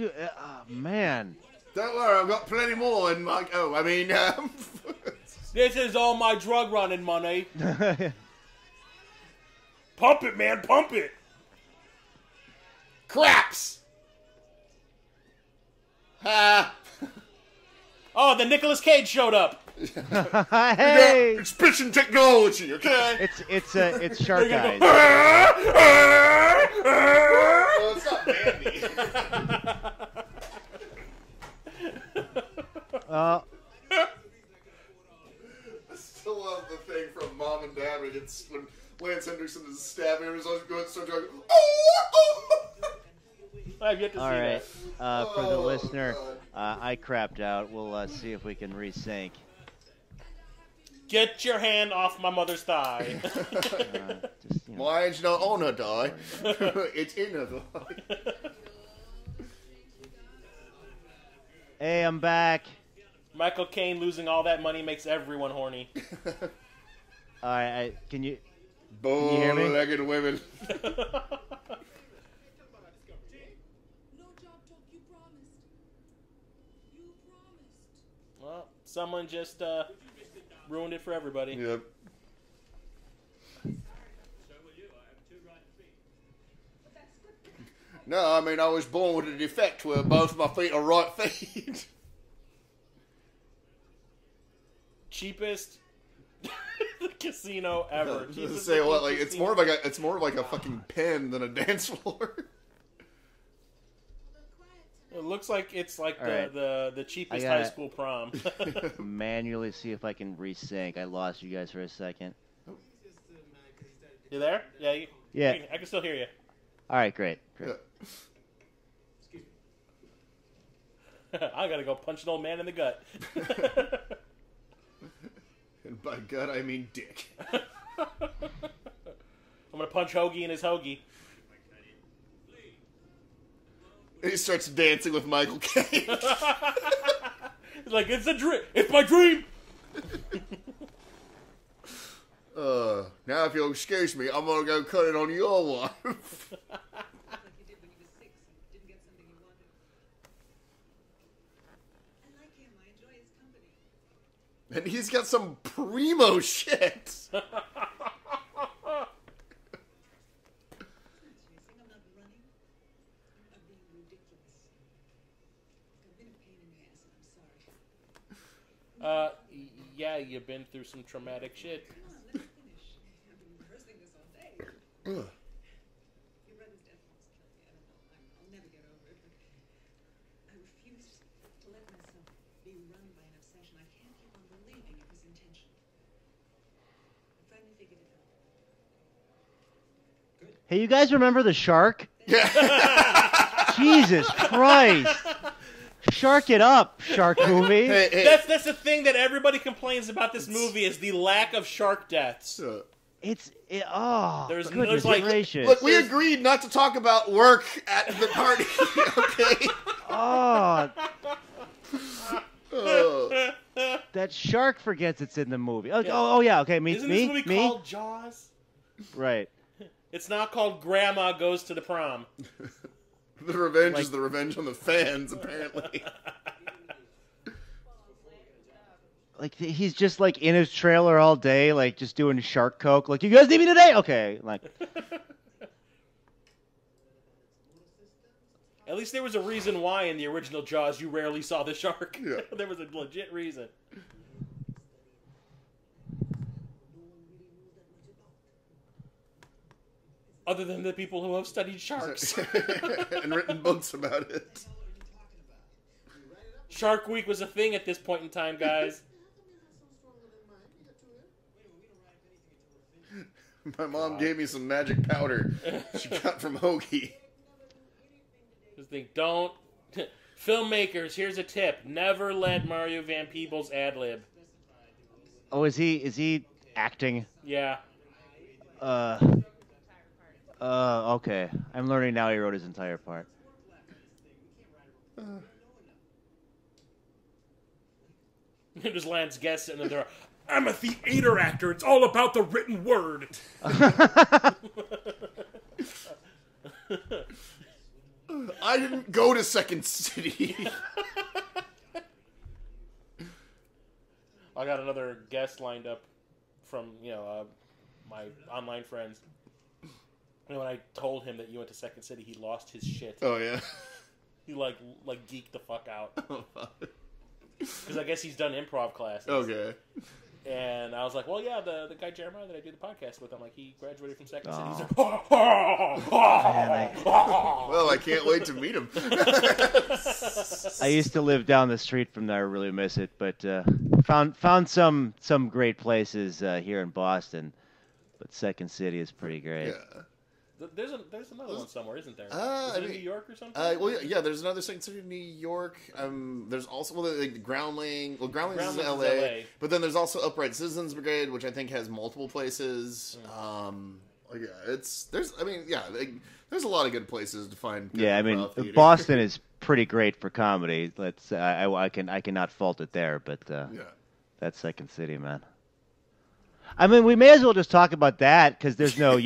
Oh, man. Don't worry, I've got plenty more in my. Oh, I mean. This is all my drug running money. Pump it, man, pump it. Craps! Ha! Oh, the Nicolas Cage showed up. Hey. It's bitchin' technology, okay? It's Shark Eyes. Well, it's not Mandy. Uh, I still love the thing from Mom and Dad when Lance Henderson is stabbing him and he's always going so drunk. I've yet to all see right. that. For the listener, I crapped out. We'll see if we can resync. Get your hand off my mother's thigh. Why ain't you not on her die? It's in her die. Hey, I'm back. Michael Caine losing all that money makes everyone horny. All right, can you hear me? Bow-legged women. Well, someone just ruined it for everybody. Yep. No, I mean, I was born with a defect where both my feet are right feet. Cheapest casino ever. Cheapest Say what? Like casino. it's more of like a fucking pen than a dance floor. It looks like it's like All right. the cheapest I gotta- high school prom. Manually see if I can resync. I lost you guys for a second. You there? Yeah. Yeah. I can still hear you. All right, great. Yeah. I gotta go punch an old man in the gut. And by gut, I mean dick. I'm gonna punch Hoagie in his hoagie. And he starts dancing with Michael Caine. He's like, it's a dream. It's my dream. Now if you'll excuse me, I'm gonna go cut it on your wife. And he's got some primo shit. Yeah, you've been through some traumatic shit. Ugh. Hey, you guys remember the shark? Jesus Christ! Shark it up, shark movie. Hey. That's the thing that everybody complains about this movie is the lack of shark deaths. There's there's like- gracious. Look, we agreed not to talk about work at the party, okay? That shark forgets it's in the movie. Oh yeah, okay, me. Isn't this movie called Jaws? Right. It's not called Grandma Goes to the Prom. The revenge is the revenge on the fans, apparently. Like he's just like in his trailer all day, like just doing shark coke. Like, you guys need me today? Okay, like. At least there was a reason why in the original Jaws you rarely saw the shark. Yeah. There was a legit reason. Other than the people who have studied sharks. And written books about it. Shark Week was a thing at this point in time, guys. My mom gave me some magic powder she got from Hoagie. Just think, don't... Filmmakers, here's a tip. Never let Mario Van Peebles ad-lib. Oh, is he acting? Yeah. Okay. I'm learning now he wrote his entire part. Just Lance guests and then they're, I'm a theater actor. It's all about the written word. I didn't go to Second City. I got another guest lined up from, my online friends. And when I told him that you went to Second City, he lost his shit. Oh, yeah. He, like geeked the fuck out. Because I guess he's done improv classes. Okay. And I was like, well, yeah, the guy Jeremiah that I do the podcast with, I'm like, he graduated from Second City. He's like, Well, I can't wait to meet him. I used to live down the street from there. I really miss it, but found some great places here in Boston. But Second City is pretty great. Yeah. There's another one somewhere, isn't there? Is I it in mean, New York or something? Well, yeah, there's another Second City in New York. There's also the Groundling. Well, Groundlings is in LA. But then there's also Upright Citizens Brigade, which I think has multiple places. There's a lot of good places to find. Good theater. Boston is pretty great for comedy. I cannot fault it there, but that's Second City, man. I mean, we may as well just talk about that because there's no,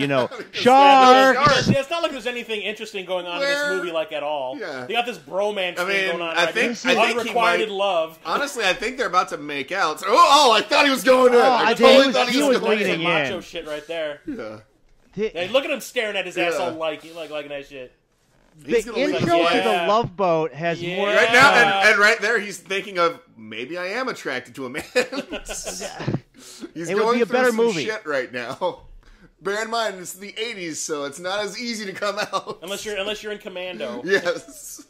shark. It's not like there's anything interesting going on in this movie, at all. Yeah. They got this bromance thing going on. I think unrequited love. Honestly, I think they're about to make out. So, I thought he was going in. I totally thought he was going leaning in. Macho shit right there. Yeah. Yeah, look at him staring at his ass all liking that shit. The intro to the Love Boat has more. Right now, and right there, he's thinking of maybe I am attracted to a man. He's it going would be a through better some movie. shit right now. Bear in mind, it's the '80s, so it's not as easy to come out. Unless you're in Commando. Yes.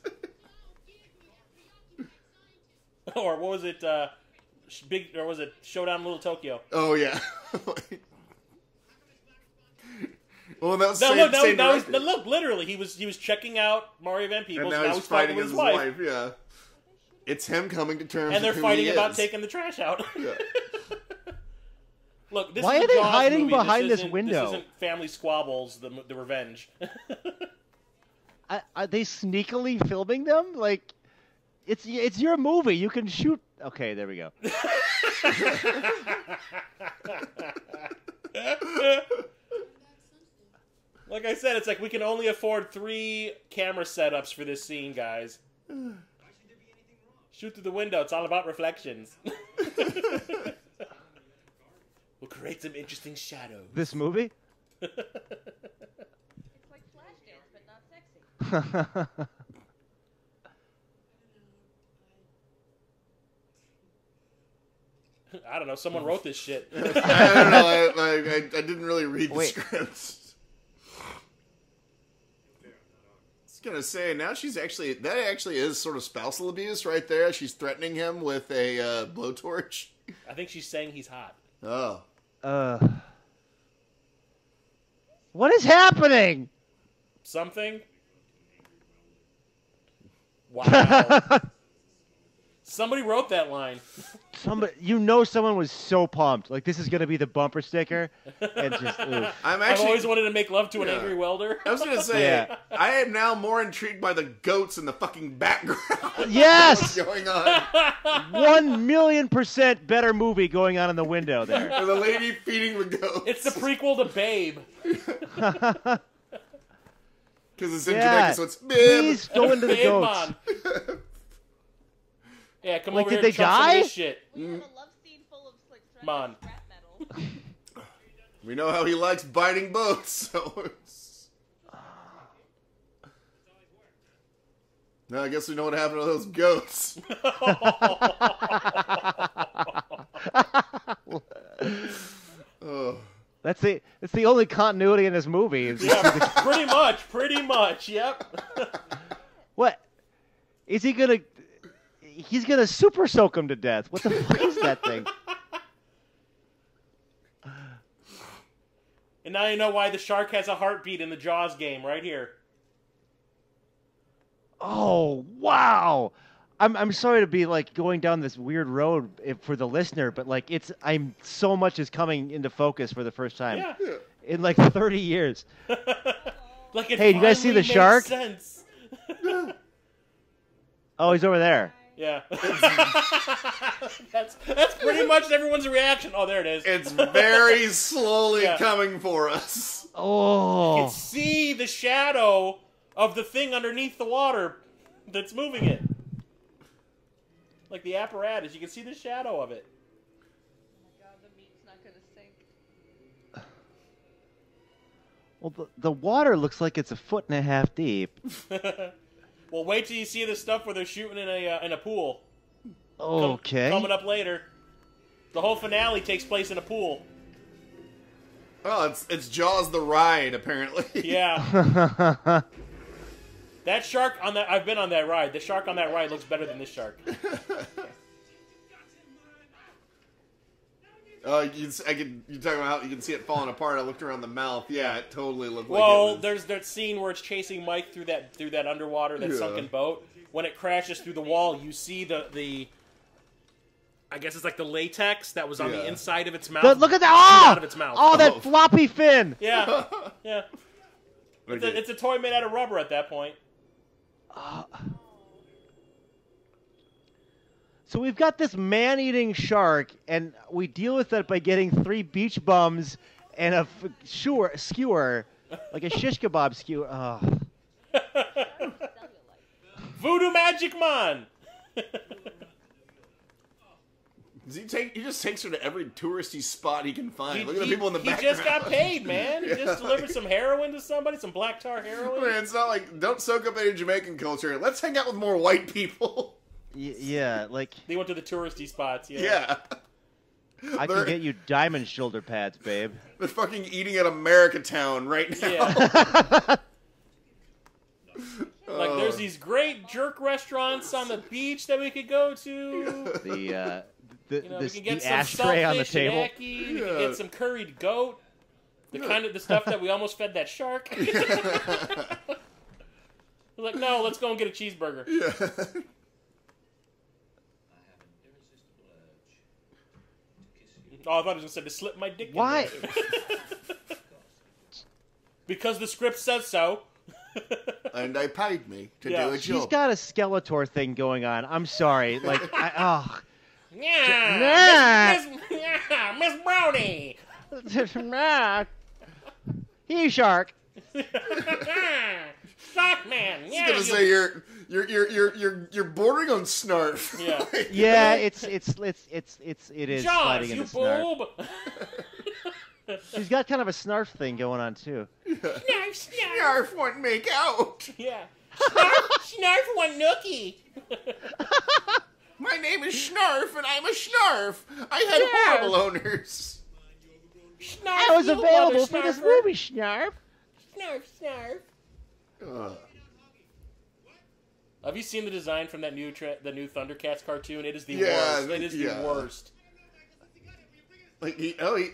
Or what was it? Was it Showdown in Little Tokyo? Oh yeah. Well, that was look, literally, he was checking out Mario Van Peebles, and now he's fighting with his wife. Yeah. It's him coming to terms and they're with who fighting he about is. taking the trash out. Yeah. Look, this Why is are they Jaws hiding movie. behind this window? This isn't Family Squabbles, the revenge. Are they sneakily filming them? It's your movie. You can shoot. Okay, there we go. Like I said, it's like we can only afford 3 camera setups for this scene, guys. Shoot through the window. It's all about reflections. We'll create some interesting shadows. This movie? It's like Flashdance, but not sexy. I don't know. Someone wrote this shit. I don't know. I didn't really read the script. I was gonna say now that actually is sort of spousal abuse right there. She's threatening him with a blowtorch. I think she's saying he's hot. Oh. What is happening? Something? Wow. Somebody wrote that line. Someone was so pumped. This is gonna be the bumper sticker, and just. Oof. I've always wanted to make love to an angry welder. I was gonna say, I am now more intrigued by the goats in the fucking background. Yes. What's going on? 1,000,000% better movie going on in the window there. And the lady feeding the goats. It's the prequel to Babe. Because it's in Yeah. Jamaica, so it's Babe. Please go into the Babe, goats. man. Yeah, come Like, over did here they and try some of die? this shit. We have a love scene full of Come on. scrap metal. We know how he likes biting boats, so it's... Now I guess we know what happened to those goats. Oh. That's the only continuity in this movie. Yeah, pretty much, yep. What? Is he gonna... He's gonna super soak him to death. What the fuck is that thing? And now you know why the shark has a heartbeat in the Jaws game right here. Oh, wow. I'm sorry to be like going down this weird road for the listener, but like I'm so much is coming into focus for the first time in like 30 years. Like it hey, do you guys see the shark? Sense. Oh, he's over there. Yeah. that's pretty much everyone's reaction. Oh, there it is. It's very slowly coming for us. Oh. You can see the shadow of the thing underneath the water that's moving it. Like the apparatus, you can see the shadow of it. Oh my god, the meat's not gonna sink. Well, the water looks like it's 1.5 feet deep. Well, wait till you see the stuff where they're shooting in a pool. Okay. Coming up later. The whole finale takes place in a pool. Oh, it's Jaws the ride, apparently. Yeah. That shark on that, I've been on that ride. The shark on that ride looks better than this shark. You're talking about how you can see it falling apart. I looked around the mouth. Yeah, it totally looked like Well, it was... there's that scene where it's chasing Mike through that underwater, that sunken boat. When it crashes through the wall, you see the I guess it's like the latex that was on the inside of its mouth. Look at that! Out of its mouth. Oh, that floppy fin! Yeah, yeah. Okay. It's a toy made out of rubber at that point. So we've got this man-eating shark, and we deal with it by getting 3 beach bums and a skewer, like a shish kebab skewer. Oh. Voodoo Magic Man! He just takes her to every touristy spot he can find. Look at the people in the background. He just got paid, man. He just delivered some heroin to somebody, some black tar heroin. Man, it's not like, don't soak up any Jamaican culture. Let's hang out with more white people. Yeah, like... They went to the touristy spots, Yeah. I can get you diamond shoulder pads, babe. They're fucking eating at America Town right now. Yeah. Like, there's these great jerk restaurants on the beach that we could go to. We can get the some ashtray on the table. Yaki, we can get some curried goat. The stuff that we almost fed that shark. We're like, no, let's go and get a cheeseburger. Yeah. Oh, I thought it was going to say to slip my dick Why? in there. Because the script says so. And they paid me to do a job. She's got a Skeletor thing going on. I'm sorry. Like, Yeah, Miss Brownie. He shark. Shark man. I was gonna say you're bordering on snarf. Yeah. Yeah, it is Jaws, sliding you into snarf. boob. She's got kind of a snarf thing going on too. Snarf. Snarf won't make out. Yeah. Snarf one nookie. My name is Snarf, and I'm a Snarf. I had horrible owners. Snarf, I was you available for mother this snarfer. movie, Snarf. Snarf. Have you seen the design from that new Thundercats cartoon? It is the worst. It is the worst. Like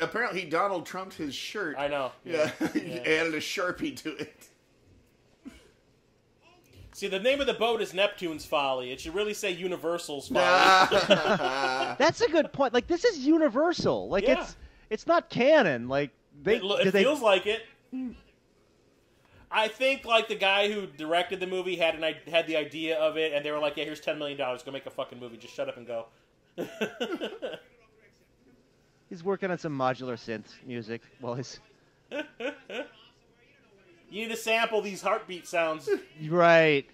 apparently he Donald Trumped his shirt. I know. Yeah, he added a Sharpie to it. See, the name of the boat is Neptune's Folly. It should really say Universal's Folly. That's a good point. Like, this is Universal. Like, it's not canon. Like, it feels like it. I think like the guy who directed the movie had the idea of it, and they were like, "Yeah, here's $10 million. Go make a fucking movie. Just shut up and go." He's working on some modular synth music while he's... You need to sample these heartbeat sounds. Right.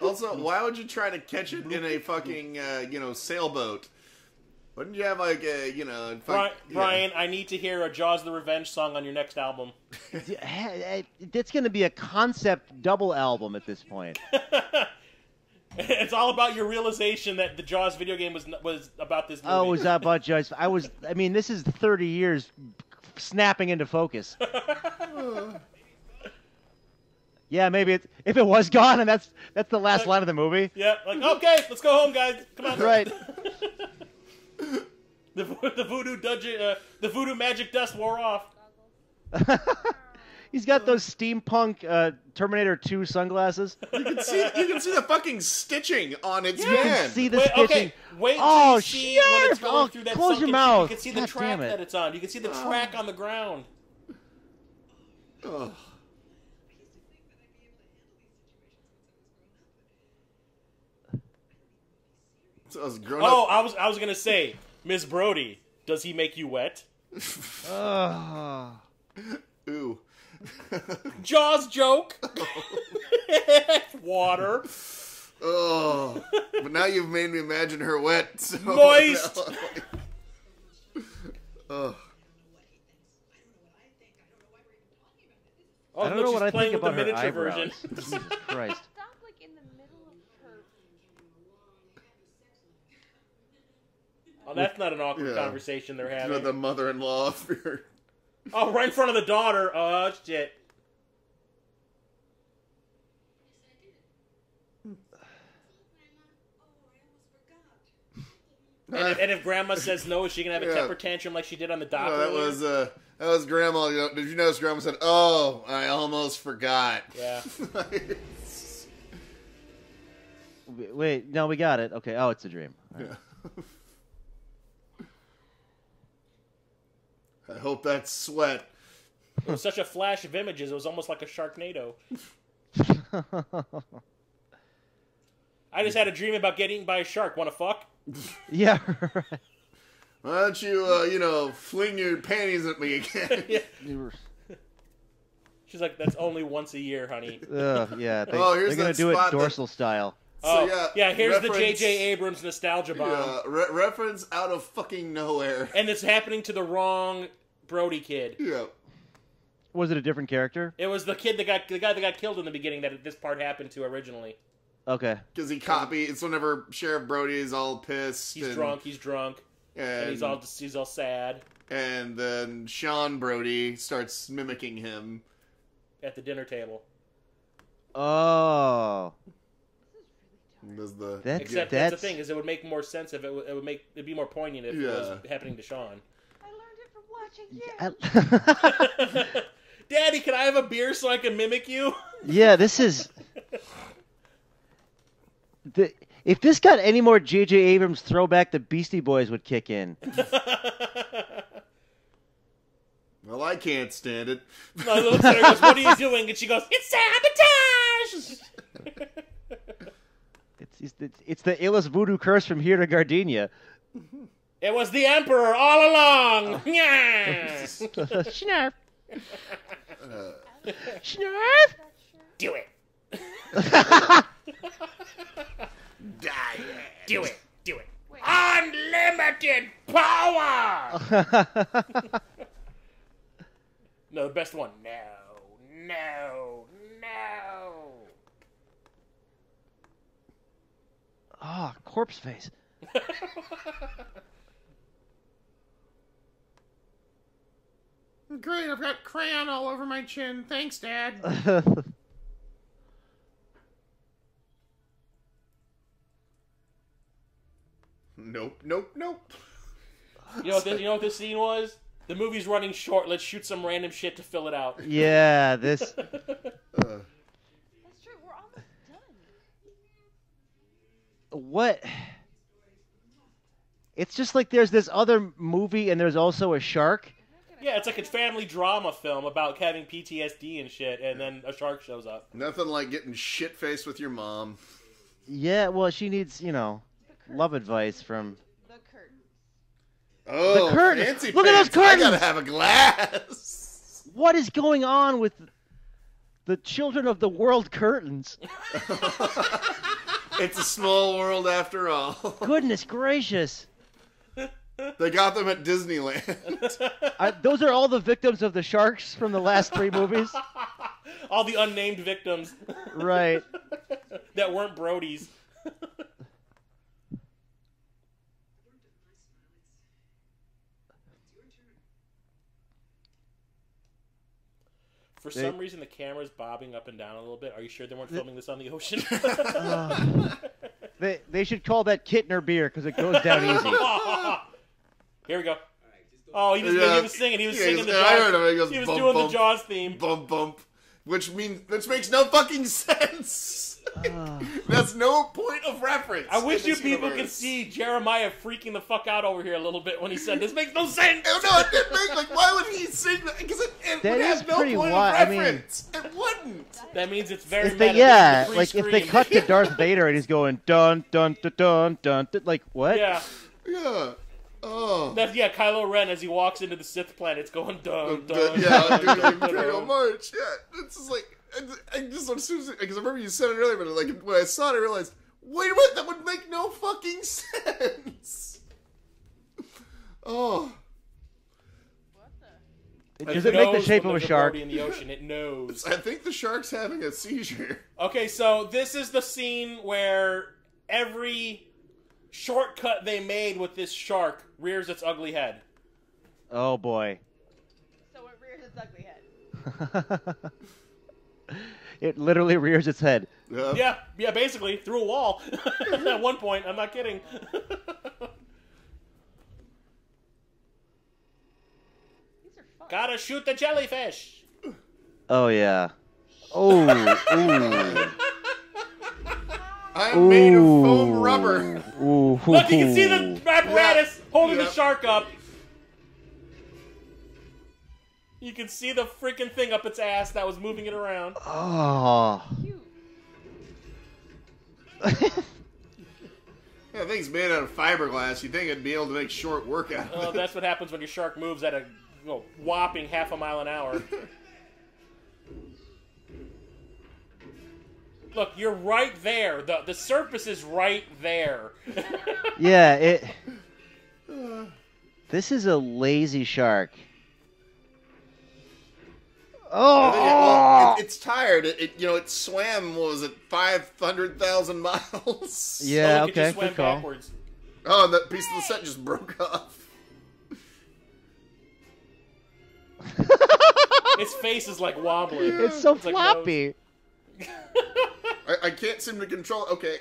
Also, why would you try to catch it in a fucking, sailboat? Wouldn't you have like a, Brian, I need to hear a Jaws the Revenge song on your next album. It's going to be a concept double album at this point. It's all about your realization that the Jaws video game was about this movie. Oh, it was about Jaws. This is 30 years snapping into focus. Yeah, maybe if it was gone and that's the last line of the movie. Yeah, like, okay, let's go home, guys. Come on. Right. The voodoo magic dust wore off. He's got those steampunk Terminator 2 sunglasses. You can see the fucking stitching on its You can hand. see the Wait, stitching. okay, wait till Oh, you see when it's shit! going Oh, through that close your sunken mouth. You can see the God track damn it. that it's on. You can see the track on the ground. Ugh. So I was grown Oh, up. I was gonna say, Miss Brody, does he make you wet? Ooh. Jaws joke. Water. Oh. But now you've made me imagine her wet. So Moist. Oh. Oh, I don't look, know she's what I playing think with about the her miniature eyebrows. version. Jesus Christ. Stop like in the middle of her. Oh, that's not an awkward Yeah. conversation they're You having. know, the mother-in-law of your... Oh, right in front of the daughter. Oh, shit. And if Grandma says no, is she gonna have a Yeah. temper tantrum like she did on the dock? No, that earlier? was Grandma. You know, did you notice Grandma said, "Oh, I almost forgot." Yeah. Wait, no, we got it. Okay. Oh, it's a dream. All right. I hope that's sweat. It was such a flash of images. It was almost like a Sharknado. I just had a dream about getting eaten by a shark. Want to fuck? Yeah. Right. Why don't you, fling your panties at me again? Yeah. You were- She's like, that's only once a year, honey. Yeah. Oh, here's they're gonna that do it spot that- dorsal style. Oh, So, yeah, here's the reference- J.J. Abrams nostalgia bomb. Yeah, reference out of fucking nowhere. And it's happening to the wrong Brody kid. Yeah. Was it a different character? It was the guy that got killed in the beginning that this part happened to originally. Okay. Because he copied. It's whenever Sheriff Brody is all pissed. He's drunk, and he's all sad And then Sean Brody starts mimicking him. at the dinner table. Oh. Does the Except that's the thing is, it would make more sense if it'd be more poignant if it was happening to Sean. I learned it from watching you. Daddy, can I have a beer so I can mimic you? Yeah, this is. If this got any more J.J. Abrams throwback, the Beastie Boys would kick in. Well, I can't stand it. No, he looks at her and goes, "What are you doing?" And she goes, "It's sabotage." It's the illest voodoo curse from here to Gardenia. It was the Emperor all along. Yeah. Snarf. Snarf. Do it. Die. Do it. Do it. Unlimited power. No, the best one. No. Ah, corpse face. Great, I've got crayon all over my chin. Thanks, Dad. Nope. You know what this scene was? The movie's running short. Let's shoot some random shit to fill it out. Yeah, this. That's true. We're almost done. What? It's just like there's this other movie and there's also a shark. Yeah, it's like a family drama film about having PTSD and shit, and then a shark shows up. Nothing like getting shit-faced with your mom. Yeah, well, she needs, love advice from. The curtain. Oh, The curtain. fancy Look at those pants. I gotta curtains. have a glass. What is going on with the children of the world curtains? It's a small world after all. Goodness gracious. They got them at Disneyland. Those are all the victims of the sharks from the last 3 movies? All the unnamed victims Right. that weren't Brodies. For some reason, the camera's bobbing up and down a little bit. Are you sure they weren't filming this on the ocean? They should call that Kittner beer because it goes down easy. Here we go. Alright, just don't. Oh, he was singing. He was singing the Jaws. I heard him. He goes, He was bump, doing bump, the Jaws theme. Bump, bump. Which makes no fucking sense. That's no point of reference. I wish in you this people universe. could see Jeremiah freaking the fuck out over here a little bit when he said, "This makes no sense." Oh, no, it didn't make, like, why would he sing that? Because it That would is have no pretty point wild. of I mean- reference. It wouldn't. That means it's very If they, meta. yeah, This is like if they pre-screen. cut to Darth Vader and he's going dun dun dun dun dun, dun like what? Yeah. Yeah. Oh. That's Kylo Ren as he walks into the Sith planet. It's going dun dun. Yeah, dun, during the dun, Imperial dun. March. Yeah, it's just like I just as soon as because I remember you said it earlier, but like when I saw it, I realized, wait a minute, that would make no fucking sense. Oh, What the? Does it make the knows shape when of a there's shark? Brody in the ocean. It knows. I think the shark's having a seizure. Okay, so this is the scene where every shortcut they made with this shark rears its ugly head. Oh boy. So it rears its ugly head. It literally rears its head. Yeah, basically through a wall. At one point, I'm not kidding. These are fun. Gotta shoot the jellyfish. Oh yeah. Oh. Ooh. I'm made of foam rubber. Ooh. Look, you can see the apparatus holding the Yep. shark up. You can see the freaking thing up its ass that was moving it around. Oh. Cute. That thing's made out of fiberglass. You'd think it'd be able to make short work out of Oh, it. that's what happens when your shark moves at a whopping half a mile an hour. Look, you're right there. The surface is right there. Yeah. It. This is a lazy shark. I think Oh. it's tired. It swam. What was it, 500,000 miles? Yeah. Oh, look, it Okay. just swam Good call. backwards. Oh, and that piece of the set just broke off. Its face is like wobbling. It's so It's like floppy. I can't seem to control. Okay.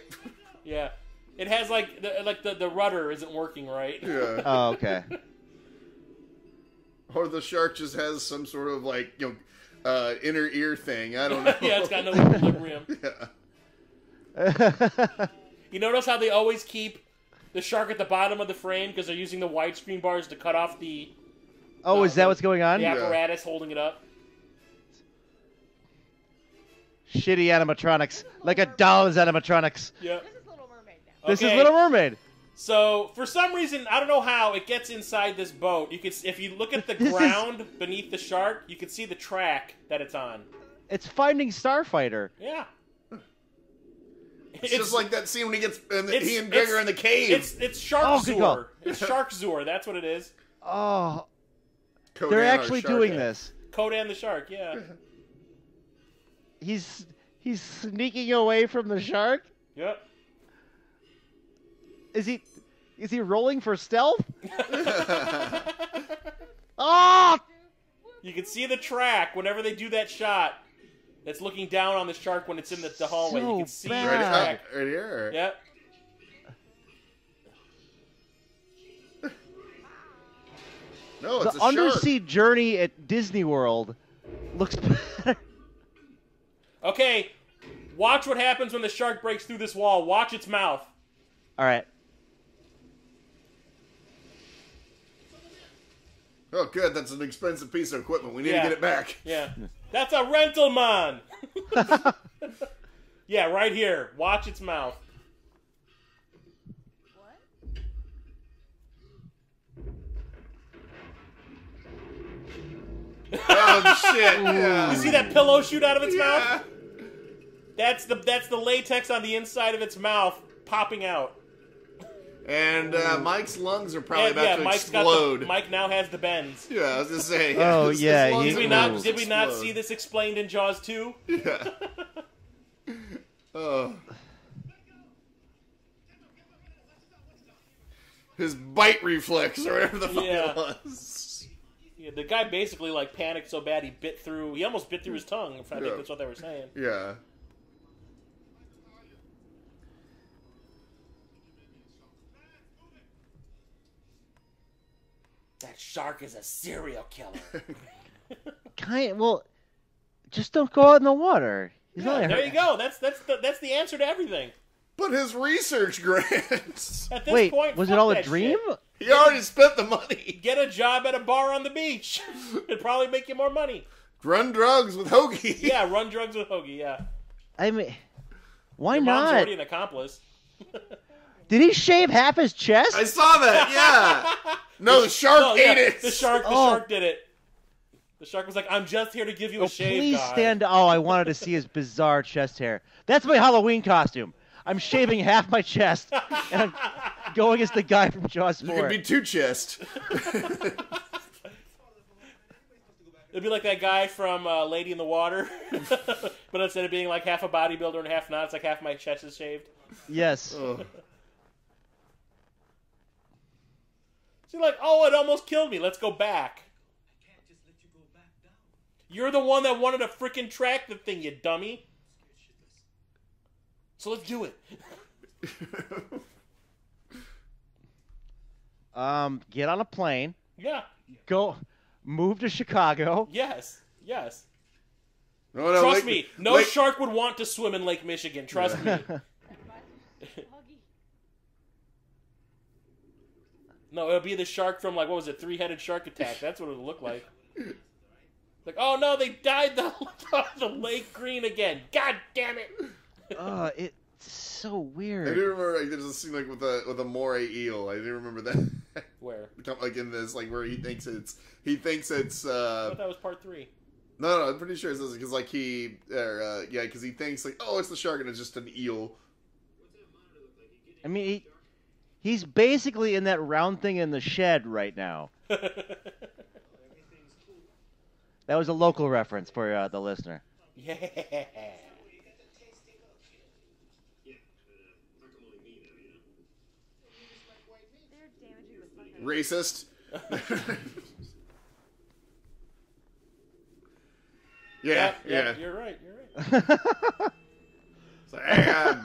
Yeah, it has like the rudder isn't working right. Yeah. Oh, okay. Or the shark just has some sort of like inner ear thing. I don't know. Yeah, it's got no equilibrium. Yeah. You notice how they always keep the shark at the bottom of the frame because they're using the widescreen bars to cut off the Oh, is that what's going on? the apparatus holding it up. Shitty animatronics, like a doll's animatronics. Yep. This is Little Mermaid now. This is Okay. Little Mermaid. So for some reason, I don't know how it gets inside this boat. You can, if you look at the This is- ground beneath the shark, you can see the track that it's on. It's Finding Starfighter. Yeah. It's just like that scene when he gets it's- he and Greg are in the cave. It's Shark Oh, good call. Zur. It's Shark Zur. That's what it is. Oh, Conan they're or actually Shark doing Head. this. Codan the shark. Yeah. He's sneaking away from the shark. Yep. Is he rolling for stealth? Oh! You can see the track whenever they do that shot. It's looking down on the shark when it's in the hallway. You can So see bad. the Right, track. right here. Yep. No, it's The a shark. undersea journey at Disney World looks better. Okay. Watch what happens when the shark breaks through this wall. Watch its mouth. All right. Oh, good. That's an expensive piece of equipment. We need Yeah. to get it back. Yeah. That's a rental man. Yeah, right here. Watch its mouth. What? Oh shit! Yeah. You see that pillow shoot out of its Yeah. mouth? That's the latex on the inside of its mouth popping out. And Mike's lungs are probably And, about to Mike's explode. got the, Mike now has the bends. Yeah, I was just saying. Oh, his yeah, lungs he- are Did about to we not explode. see this explained in Jaws 2? Yeah. Oh. His bite reflex, or whatever the fuck Yeah. it was. Yeah, the guy basically like panicked so bad he almost bit through his tongue. I think Yeah. that's what they were saying. Yeah. That shark is a serial killer. Well, just don't go out in the water. He's not There you go. That's the answer to everything. But his research grants. At this Wait, point, was fuck it all a that dream? shit. He already spent the money. Get a job at a bar on the beach. It'd probably make you more money. Run drugs with Hoagie. Yeah, run drugs with Hoagie, yeah. I mean, why Your mom's not? already an accomplice. Did he shave half his chest? I saw that, yeah. No, the shark ate it. The shark did it. The shark was like, I'm just here to give you a shave, please guy. stand. Oh, I wanted to see his bizarre chest hair. That's my Halloween costume. I'm shaving half my chest, and I'm going as the guy from Jaws 4. You could be two chest. It'd be like that guy from Lady in the Water. But instead of being like half a bodybuilder and half not, it's like half my chest is shaved. Yes. Oh. She's like, oh, it almost killed me. Let's go back. You're the one that wanted to freaking track the thing, you dummy. So let's do it. Get on a plane. Yeah. Go, move to Chicago. Yes. No, no, Trust Lake- me. No Lake- shark would want to swim in Lake Michigan. Trust me. No, it'll be the shark from, like, what was it, Three-Headed Shark Attack. That's what it'll look like. Like, oh, no, they dyed the lake green again. God damn it. It's so I weird. do remember like, there's a scene like with a moray eel. I do remember that. Where? Like in this, like where he thinks it's. I thought that was part 3. No, I'm pretty sure it says because like because he thinks like, oh, it's the shark and it's just an eel. I mean, he's basically in that round thing in the shed right now. That was a local reference for the listener. Yeah. Racist. Yeah. You're right. So, hey,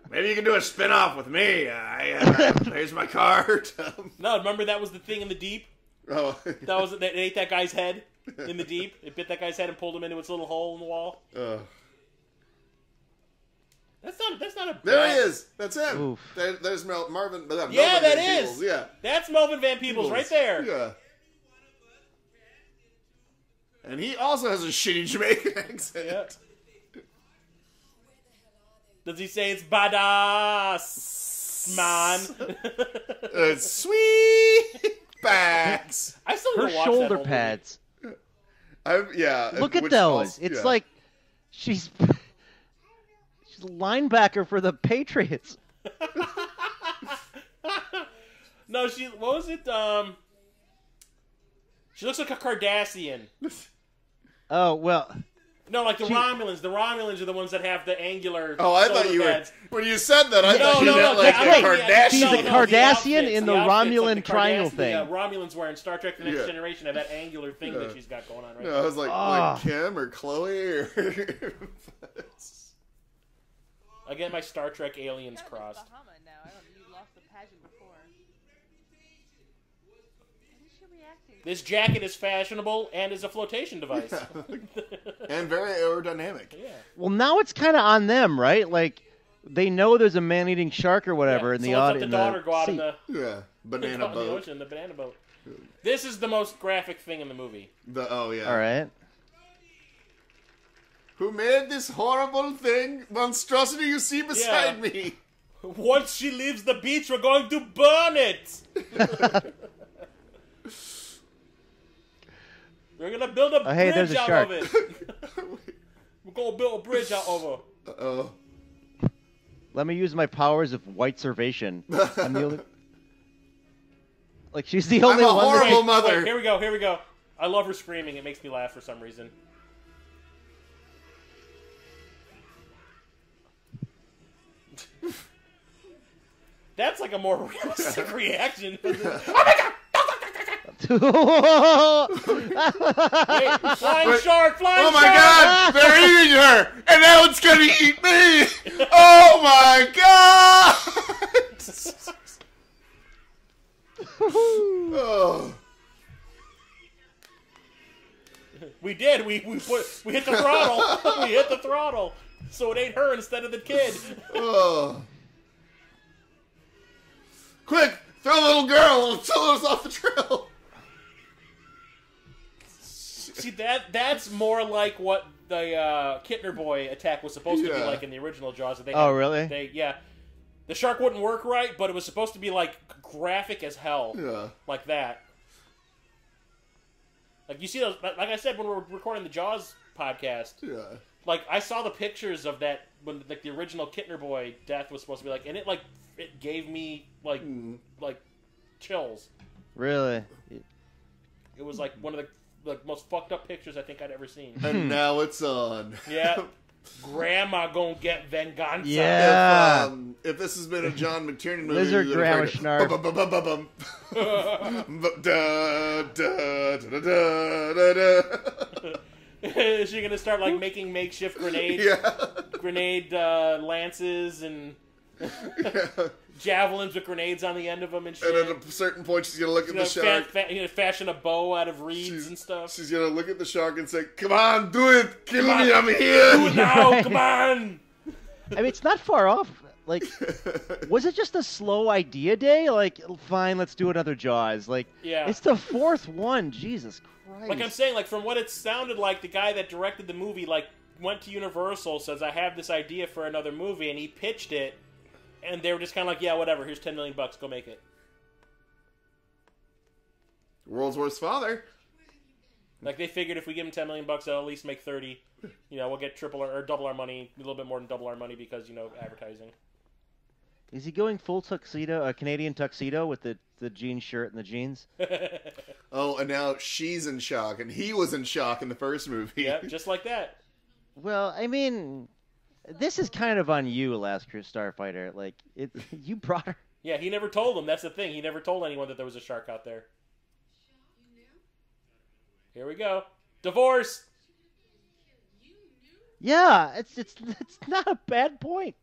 maybe you can do a spin-off with me. Here's my card. No, remember that was the thing in the deep? Oh. That ate that guy's head in the deep. It bit that guy's head and pulled him into its little hole in the wall. That's not a. There he is. That's him. Oof. There's Marvin. Yeah, that Van is. Peebles. Yeah, that's Melvin Van Peebles right there. Yeah. And he also has a shitty Jamaican accent. Yeah. Does he say it's badass, man? It's sweet backs. I still Her need to watch shoulder that whole movie. pads. Look at which those. also- It's yeah. like she's a linebacker for the Patriots. No, what was it? She looks like a Cardassian. Oh, well. No, like the Romulans. The Romulans are the ones that have the angular. Oh, I thought shoulder you were. pads. When you said that, I thought you No, meant like I a mean, Kardashian. She's a the Cardassian outfits, in the outfits, Romulan like the triangle thing. The Romulans wearing Star Trek: The Next Yeah. Generation have that angular thing that she's got going on right No, now. I was like Kim or Chloe or. I get my Star Trek aliens crossed. Bahama now. I don't. You lost the pageant before. What is she reacting? This jacket is fashionable and is a flotation device. And very aerodynamic. Yeah. Well, now it's kind of on them, right? Like, they know there's a man-eating shark or whatever in so the let's let audience. the daughter go out in the Yeah, banana go out in the boat. ocean, the banana boat. This is the most graphic thing in the movie. Oh yeah. All right. Who made this horrible thing, monstrosity you see beside me? Once she leaves the beach, we're going to burn it. We're gonna build a hey, bridge there's a out shark. of it. We're gonna build a bridge out over. Oh. Let me use my powers of white servation. I'm the only. Like, she's the only I'm a one. that- horrible mother. Wait, here we go. I love her screaming. It makes me laugh for some reason. That's like a more realistic reaction. Oh my god! Wait, flying shark! Oh my god! They're eating her! And now it's gonna eat me! Oh my god! Oh. We did. We hit the throttle. We hit the throttle. So it ain't her instead of the kid. Oh. Quick, throw the little girl and throw us off the trail. See, that's more like what the Kittner boy attack was supposed to be like in the original Jaws. That they Oh, really? Yeah. The shark wouldn't work right, but it was supposed to be like graphic as hell. Yeah. Like that. Like you see those, like I said when we were recording the Jaws podcast. Yeah. Like I saw the pictures of that when like the original Kittner boy death was supposed to be like, and it gave me like chills. Really? It was like one of the most fucked up pictures I think I'd ever seen. And now it's on. Yeah. Grandma gonna get venganza. Yeah. If this has been a John McTiernan movie, Lizard you would have Grandma heard Schnarf. Is she gonna start like making makeshift grenades? Yeah. Grenade lances and javelins with grenades on the end of them and shit. And at a certain point, she's gonna look at the shark. Fashion a bow out of reeds and stuff. She's gonna look at the shark and say, "Come on, do it! Kill me! I'm here!" Do it now! Come on! I mean, it's not far off. Like, was it just a slow idea day? Like, fine, let's do another Jaws. Like, Yeah. it's the fourth one. Jesus Christ. Like I'm saying, like from what it sounded like, the guy that directed the movie like went to Universal, says I have this idea for another movie, and he pitched it, and they were just kind of like, yeah, whatever. Here's $10 million, go make it. World's worst father. Like they figured if we give him $10 million, they'll at least make 30. You know, we'll get triple or double our money, a little bit more than double our money because advertising. Is he going full tuxedo, a Canadian tuxedo with the jean shirt and the jeans? Oh, and now she's in shock, and he was in shock in the first movie. Yeah, just like that. Well, I mean, this is kind of on you, Last Starfighter. Like, you brought her. Yeah, he never told them. That's the thing. He never told anyone that there was a shark out there. Here we go. Divorce. Yeah, it's not a bad point.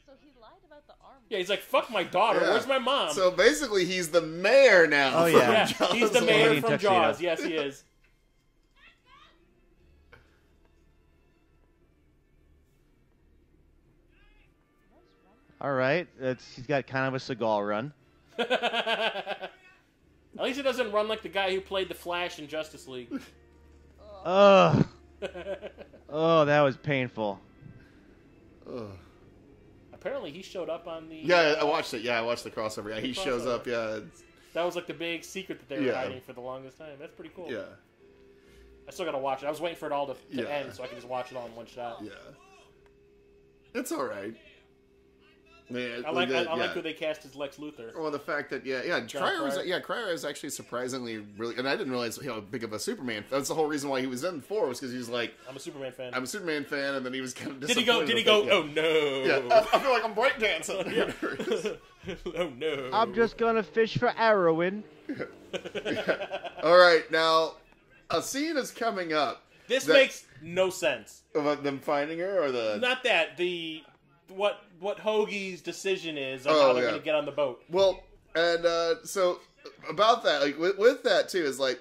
So he lied about the arm. Yeah, he's like, fuck my daughter. Yeah. Where's my mom? So basically, he's the mayor now. Oh, yeah. yeah, from he's the Jaws. mayor Canadian from tuxedo. Jaws. Yes, he is. All right, he's got kind of a Seagal run. At least it doesn't run like the guy who played the Flash in Justice League. Ugh. Oh, that was painful. Ugh. Apparently, he showed up on the. Yeah, I watched it. Yeah, I watched the crossover. Yeah, he shows up. Yeah, That was like the big secret that they were Yeah. hiding for the longest time. That's pretty cool. yeah, I still gotta watch it. I was waiting for it all to Yeah. end so I could just watch it all in one shot. yeah. It's all right. Yeah, I like who they cast as Lex Luthor. Well, the fact that Cryer was actually surprisingly really, and I didn't realize how big of a Superman. That's the whole reason why he was in 4 was because he was like, I'm a Superman fan. I'm a Superman fan, and then he was kind of Did disappointed. he go? with it. Oh no! Yeah, I feel like I'm breakdancing. Oh no! I'm just gonna fish for heroin. All right, now a scene is coming up. This makes no sense. About them finding her, or the Not that what Hoagie's decision is on how they're going to get on the boat. Well, and so about that, like with that too, is like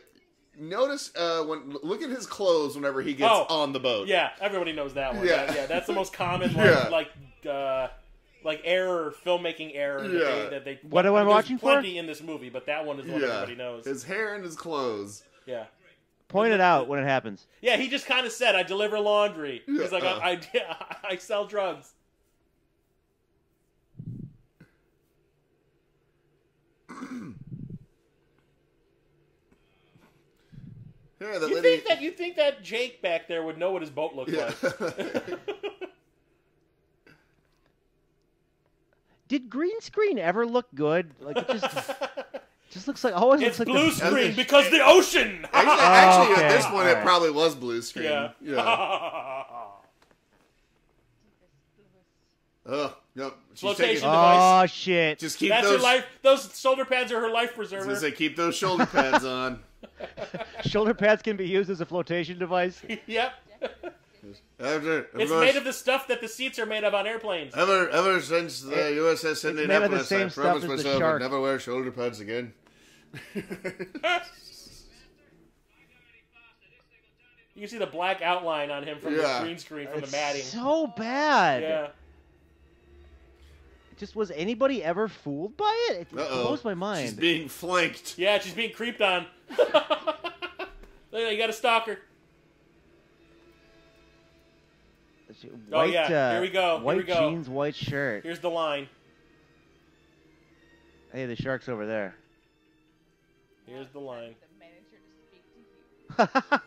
notice when look at his clothes whenever he gets on the boat. Yeah, everybody knows that one. Yeah. Yeah, that's the most common like error, filmmaking error. That they What am I there's watching for? plenty in this movie, but that one is one everybody knows. His hair and his clothes. Yeah. Point it out when it happens. Yeah, he just kind of said, "I deliver laundry." He's like, I sell drugs." Yeah, You think that Jake back there would know what his boat looked like? Did green screen ever look good? Like it just looks like always It's looks like blue the- screen because the ocean. Actually, okay. at this point, it Alright. probably was blue screen. Yeah. Oh no, she's Flotation taking. Oh shit! Just keep That's those. her life. Those shoulder pads are her life I was preserver. gonna say, keep those shoulder pads on. Shoulder pads can be used as a flotation device. Yep. It's made of the stuff that the seats are made of on airplanes. Ever since the USS made of the Indianapolis, same I stuff promised as the myself shark. I'd never wear shoulder pads again. You can see the black outline on him from the green screen from the matting. So bad. Yeah. Just was anybody ever fooled by it? It blows my mind. She's being flanked. Yeah, she's being creeped on. You got a stalker. White, here we go. White Here we go. jeans, white shirt. Here's the line. Hey, the shark's over there. Here's the line. The manager to speak to you.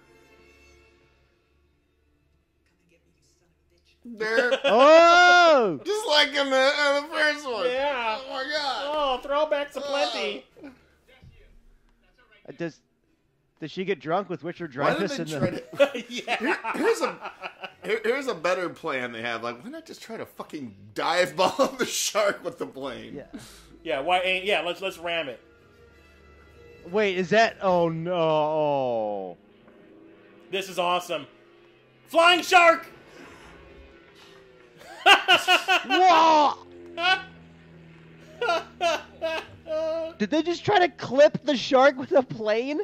There. Oh! Just like in the first one. Yeah. Oh my god. Oh, throwbacks aplenty. Does she get drunk with Richard Why did Dreyfuss they in try the... to... Yeah. Here's a better plan they have. Like, why not just try to fucking dive bomb the shark with the plane? Yeah. Yeah. Why ain't? Yeah. Let's ram it. Wait, is that... Oh, no. This is awesome. Flying shark. Whoa! Did they just try to clip the shark with a plane?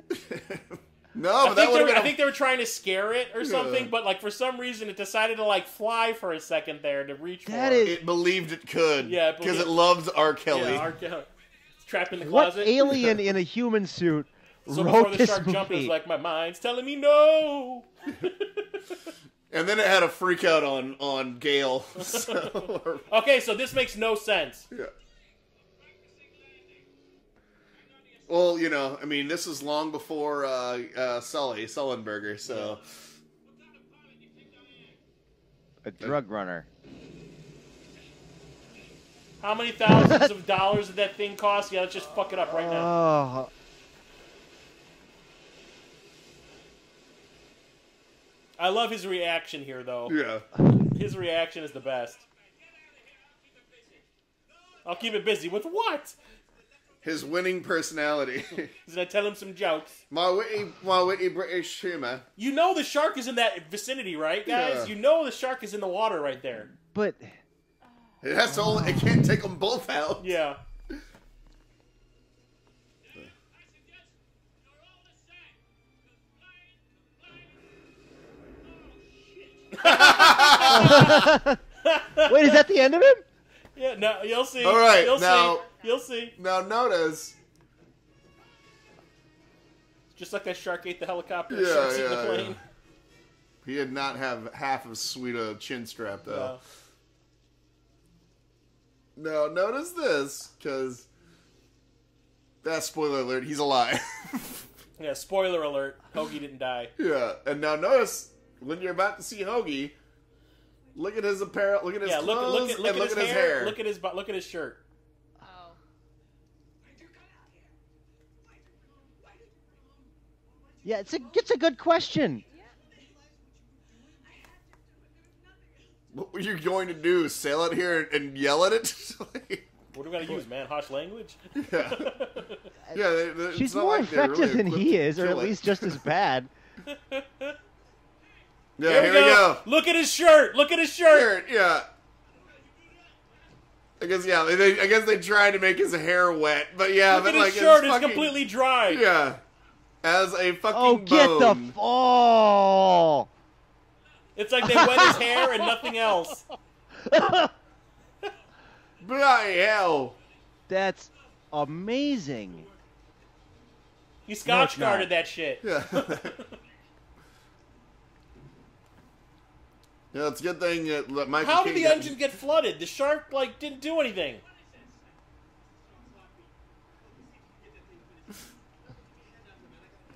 No, but that would have been. I think they were trying to scare it or something, but like for some reason it decided to like fly for a second there to reach for That it. is- It believed it could. Yeah, because it loved R. Kelly. Yeah, it's trapped in the What closet. alien in a human suit So wrote before the this shark jumped, it was movie? like, my mind's telling me no. And then it had a freak out on Gale. So, Okay, so this makes no sense. yeah. Well, you know, I mean, this is long before Sullenberger, so... A drug runner. How many thousands of dollars did that thing cost? Yeah, let's just fuck it up right now. Oh, I love his reaction here, though. Yeah. His reaction is the best. I'll keep it busy. With what? His winning personality. Did I tell him some jokes? my witty British humor. You know the shark is in that vicinity, right, guys? Yeah. You know the shark is in the water right there. but It has to only... It can't take them both out. Yeah. wait, is that the end of him? Yeah, no, you'll see. All right, you'll now- see. You'll see. Now notice... Just like that shark ate the helicopter, Yeah, shark's in the yeah, plane. yeah. He did not have half as sweet a chin strap, though. Now, notice this, because... That's spoiler alert, he's alive. Yeah, spoiler alert. Hoagie didn't die. Yeah, and now notice, when you're about to see Hoagie, look at his apparel, look at his Yeah, clothes, look and at his hair. Look at his shirt. Oh. Yeah, it's a good question. What were you going to do, sail out here and yell at it? What do we gotta use, man? Harsh language? Yeah. Yeah, it's She's not more like they're effective really than equipped he to is, or kill at it. least just as bad. Yeah, Here we go. Look at his shirt. Look at his shirt. Here, yeah. I guess they tried to make his hair wet, but yeah, Look but at his like shirt. it's It's completely dry. yeah, as a fucking Oh, get the bone. oh! It's like they wet his hair and nothing else. Bloody hell! That's amazing. He scotch No, it's not. guarded that shit. Yeah. Yeah, it's a good thing that Michael How did Caine the got- engine get flooded? The shark didn't do anything.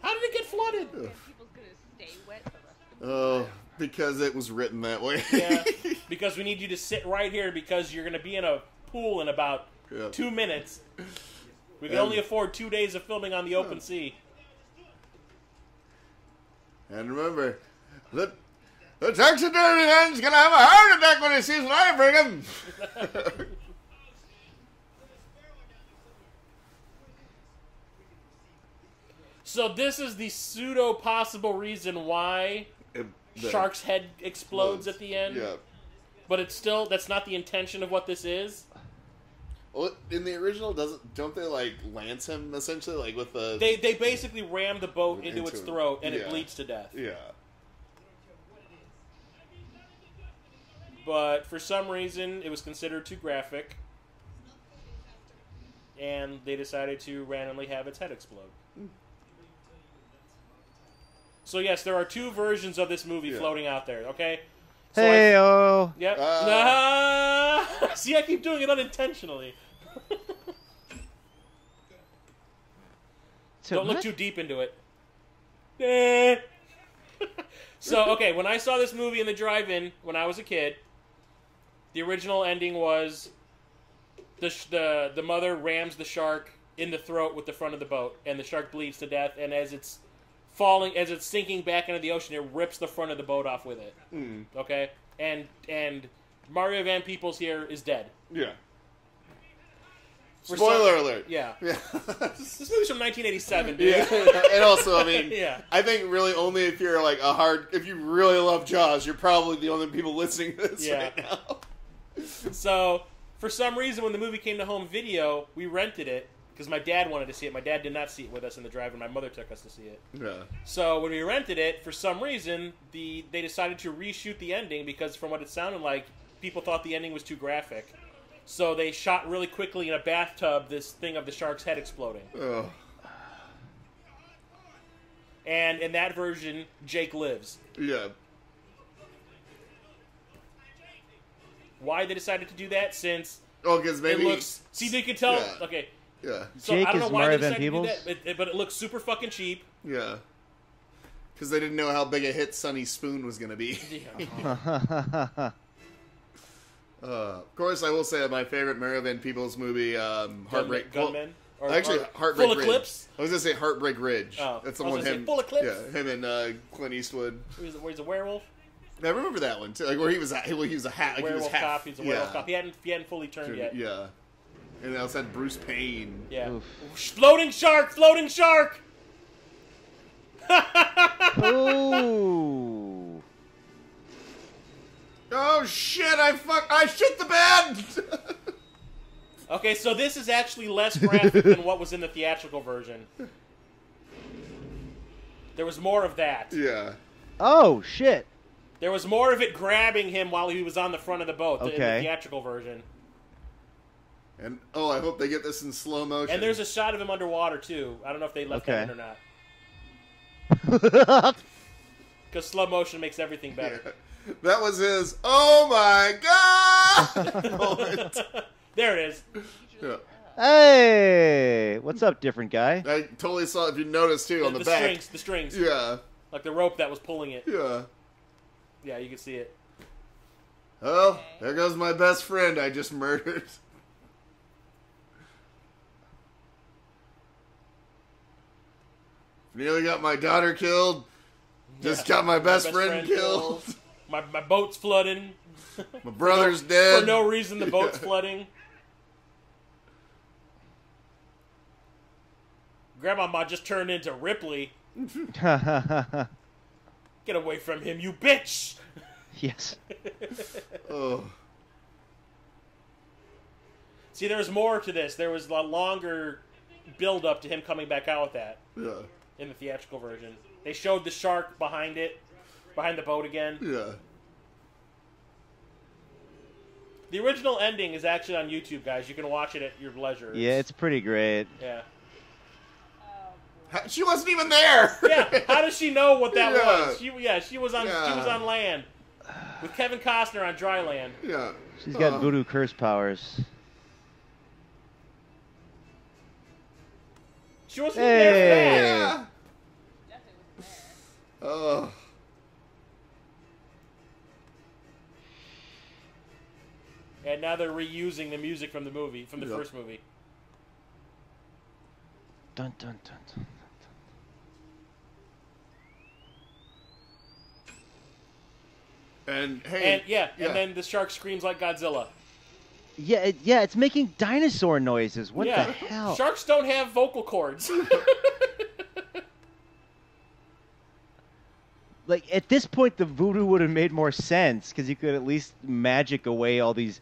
How did it get flooded? Yeah, people's gonna stay wet the rest of the Oh, because it was written that way. Yeah, because we need you to sit right here because you're going to be in a pool in about Yeah. 2 minutes. We can And- only afford 2 days of filming on the open sea. And remember, the taxidermy man's gonna have a heart attack when he sees what I bring him. So this is the pseudo possible reason why shark's head explodes at the end. Yeah. But it's still, that's not the intention of what this is. Well, in the original, don't they like lance him essentially, like with the? They basically ram the boat into its him. throat and it Yeah. bleeds to death. Yeah. But for some reason, it was considered too graphic, and they decided to randomly have its head explode. So yes, there are two versions of this movie floating out there. Okay. So Hey-oh. Yep. See, I keep doing it unintentionally. Don't look too deep into it. So, okay, when I saw this movie in the drive-in when I was a kid, the original ending was the mother rams the shark in the throat with the front of the boat, and the shark bleeds to death, and as it's sinking back into the ocean, it rips the front of the boat off with it. Mm. Okay? And Mario Van Peebles here is dead. Yeah. For Spoiler alert. Yeah. Yeah. This movie's from 1987, dude. Yeah. And also, I mean, Yeah. I think really only if you're like if you really love Jaws, you're probably the only people listening to this right now. So, for some reason, when the movie came to home video, we rented it because my dad wanted to see it. My dad did not see it with us in the drive, and my mother took us to see it. Yeah. So, when we rented it, for some reason, they decided to reshoot the ending because, from what it sounded like, people thought the ending was too graphic. So they shot really quickly in a bathtub this thing of the shark's head exploding. Oh. And in that version, Jake lives. Yeah. Why they decided to do that? Since because maybe it looks. See, you can tell. Yeah. Okay. Yeah. So Jake I don't know is why Mario they Van decided to do Peebles? that, but it looks super fucking cheap. Yeah. Because they didn't know how big a hit Sonny Spoon was going to be. Yeah. Of course, I will say that my favorite Mario Van Peebles movie, Heartbreak... Gunman. Actually, Heartbreak Full of Ridge. clips? I was going to say Heartbreak Ridge. Oh, That's the I was one gonna say him... Full of Clips? Yeah, him and Clint Eastwood. Where he's a werewolf. I remember that one, too. Like, where he was a hat. Like, he was Werewolf half. cop. He's a werewolf cop. He hadn't fully turned yet. Yeah. And they also had Bruce Payne. Yeah. Oof. Floating shark! Floating shark! Ooh. Oh, shit! I shit the bed! Okay, so this is actually less graphic than what was in the theatrical version. There was more of that. Yeah. Oh, shit. There was more of it grabbing him while he was on the front of the boat in the Okay. theatrical version. And, I hope they get this in slow motion. And there's a shot of him underwater, too. I don't know if they left that in or not. Because slow motion makes everything better. Yeah. That was his, oh my god! moment. There it is. Yeah. Hey, what's up, different guy? I totally saw it, if you noticed, too, on the back. The strings. Yeah. Like the rope that was pulling it. Yeah. Yeah, you can see it. Oh, there goes my best friend I just murdered. Nearly got my daughter killed. Just got my best friend killed. My boat's flooding. My brother's dead. For no reason, the boat's flooding. Grandmama just turned into Ripley. Get away from him, you bitch! Yes. Oh. See, there's more to this. There was a longer build-up to him coming back out with that Yeah. in the theatrical version. They showed the shark behind it, behind the boat again. Yeah. The original ending is actually on YouTube, guys. You can watch it at your leisure. Yeah, it's pretty great. Yeah. She wasn't even there. Yeah. How does she know what that Yeah. was? She was on. Yeah. She was on land with Kevin Costner on dry land. Yeah. She's got voodoo curse powers. She wasn't even there for that. Yeah. Definitely wasn't there. Oh. And now they're reusing the music from the movie, from the Yep. first movie. Dun dun dun dun. And hey. And and then the shark screams like Godzilla. Yeah, it's making dinosaur noises. What the hell? Sharks don't have vocal cords. like at this point, the voodoo would have made more sense because you could at least magic away all these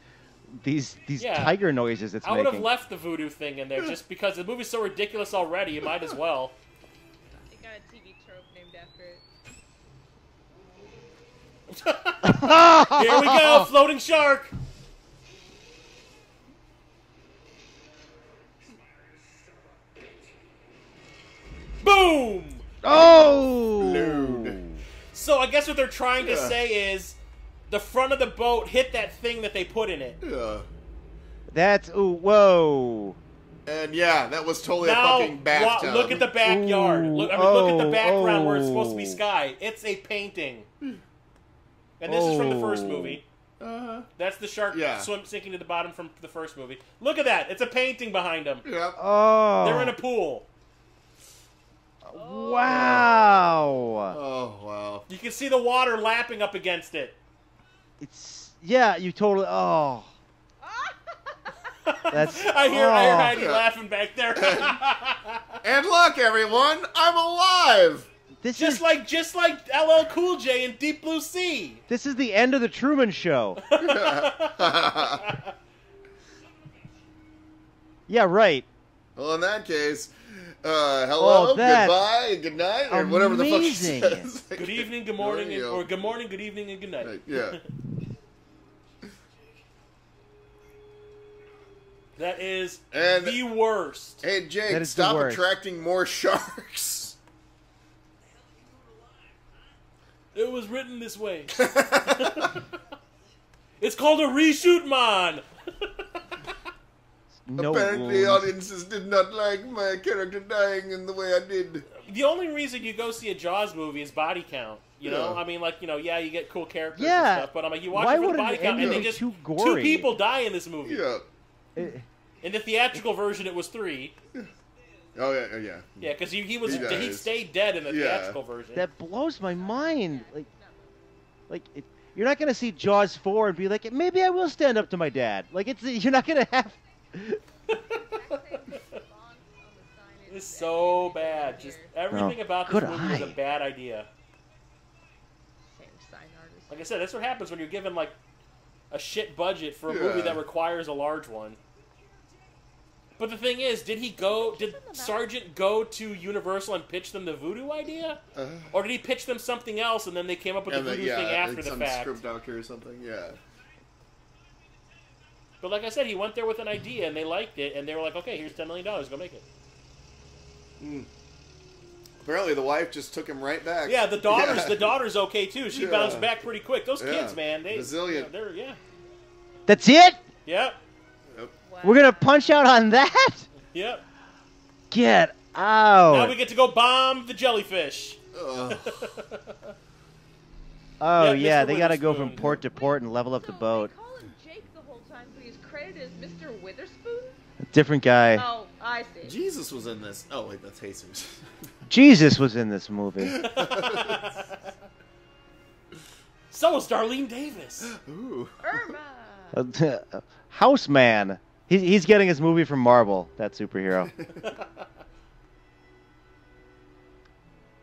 Yeah. tiger noises it's I would have making. left the voodoo thing in there just because the movie's so ridiculous already. You might as well. It got a TV trope named after it. Here we go, floating shark. Boom! Oh! So I guess what they're trying to say is the front of the boat hit that thing that they put in it. Yeah. That's whoa! And yeah, that was totally Now, a fucking bathtub. look at the backyard. Ooh, Look at the background where it's supposed to be sky. It's a painting. And this is from the first movie. That's the shark sinking to the bottom from the first movie. Look at that. It's a painting behind them. Yep. Oh! They're in a pool. Wow! Oh, wow. You can see the water lapping up against it. It's you totally That's I hear Heidi laughing back there. And look, everyone, I'm alive! just like LL Cool J in Deep Blue Sea. This is the end of the Truman Show. Yeah, right. Well, in that case, hello, goodbye, good night, or whatever the fuck he says. Good evening, good morning, or good morning, good evening, and good night. Right, yeah. That is And- the worst. Hey, That Jake, is the stop worst. attracting more sharks. It was written this way. It's called a reshoot, man. No Apparently, wounds. audiences did not like my character dying in the way I did. The only reason you go see a Jaws movie is body count. You know, Yeah. I mean, like, you get cool characters Yeah. and stuff, but I'm like, you watch Why it for the would body an count, and they ending just too two gory? people die in this movie. Yeah. In the theatrical version, it was 3. Oh, yeah, yeah. Yeah, because he He stayed dead in the Yeah. theatrical version. That blows my mind. You're not gonna see Jaws 4 and be like, maybe I will stand up to my dad. Like you're not gonna have. It's so bad. Just everything about this good movie is a eye. bad idea. Same sign artist. Like I said, that's what happens when you're given like a shit budget for a Yeah. movie that requires a large one. But the thing is, did Sargent go to Universal and pitch them the voodoo idea? Or did he pitch them something else and then they came up with the voodoo thing after like the some fact? script doctor or something, yeah. But like I said, he went there with an idea and they liked it and they were like, okay, here's $10 million, go make it. Apparently the wife just took him right back. Yeah, the daughter's okay too. She bounced back pretty quick. Those kids, man, Resilient. they're That's it. Yep. Wow. We're gonna punch out on that. Yep. Get out. Now we get to go bomb the jellyfish. Ugh. Oh Yeah, yeah, Mr. they gotta go from Witherspoon. port to port and level up the boat. They call him Jake the whole time, but he's credited as Mr. Witherspoon? Different guy. Oh, I see. Jesus was in this. Oh, wait, that's Jesus. Jesus was in this movie. So is Darlene Davis. Ooh. Irma! Houseman. He's getting his movie from Marvel. That superhero.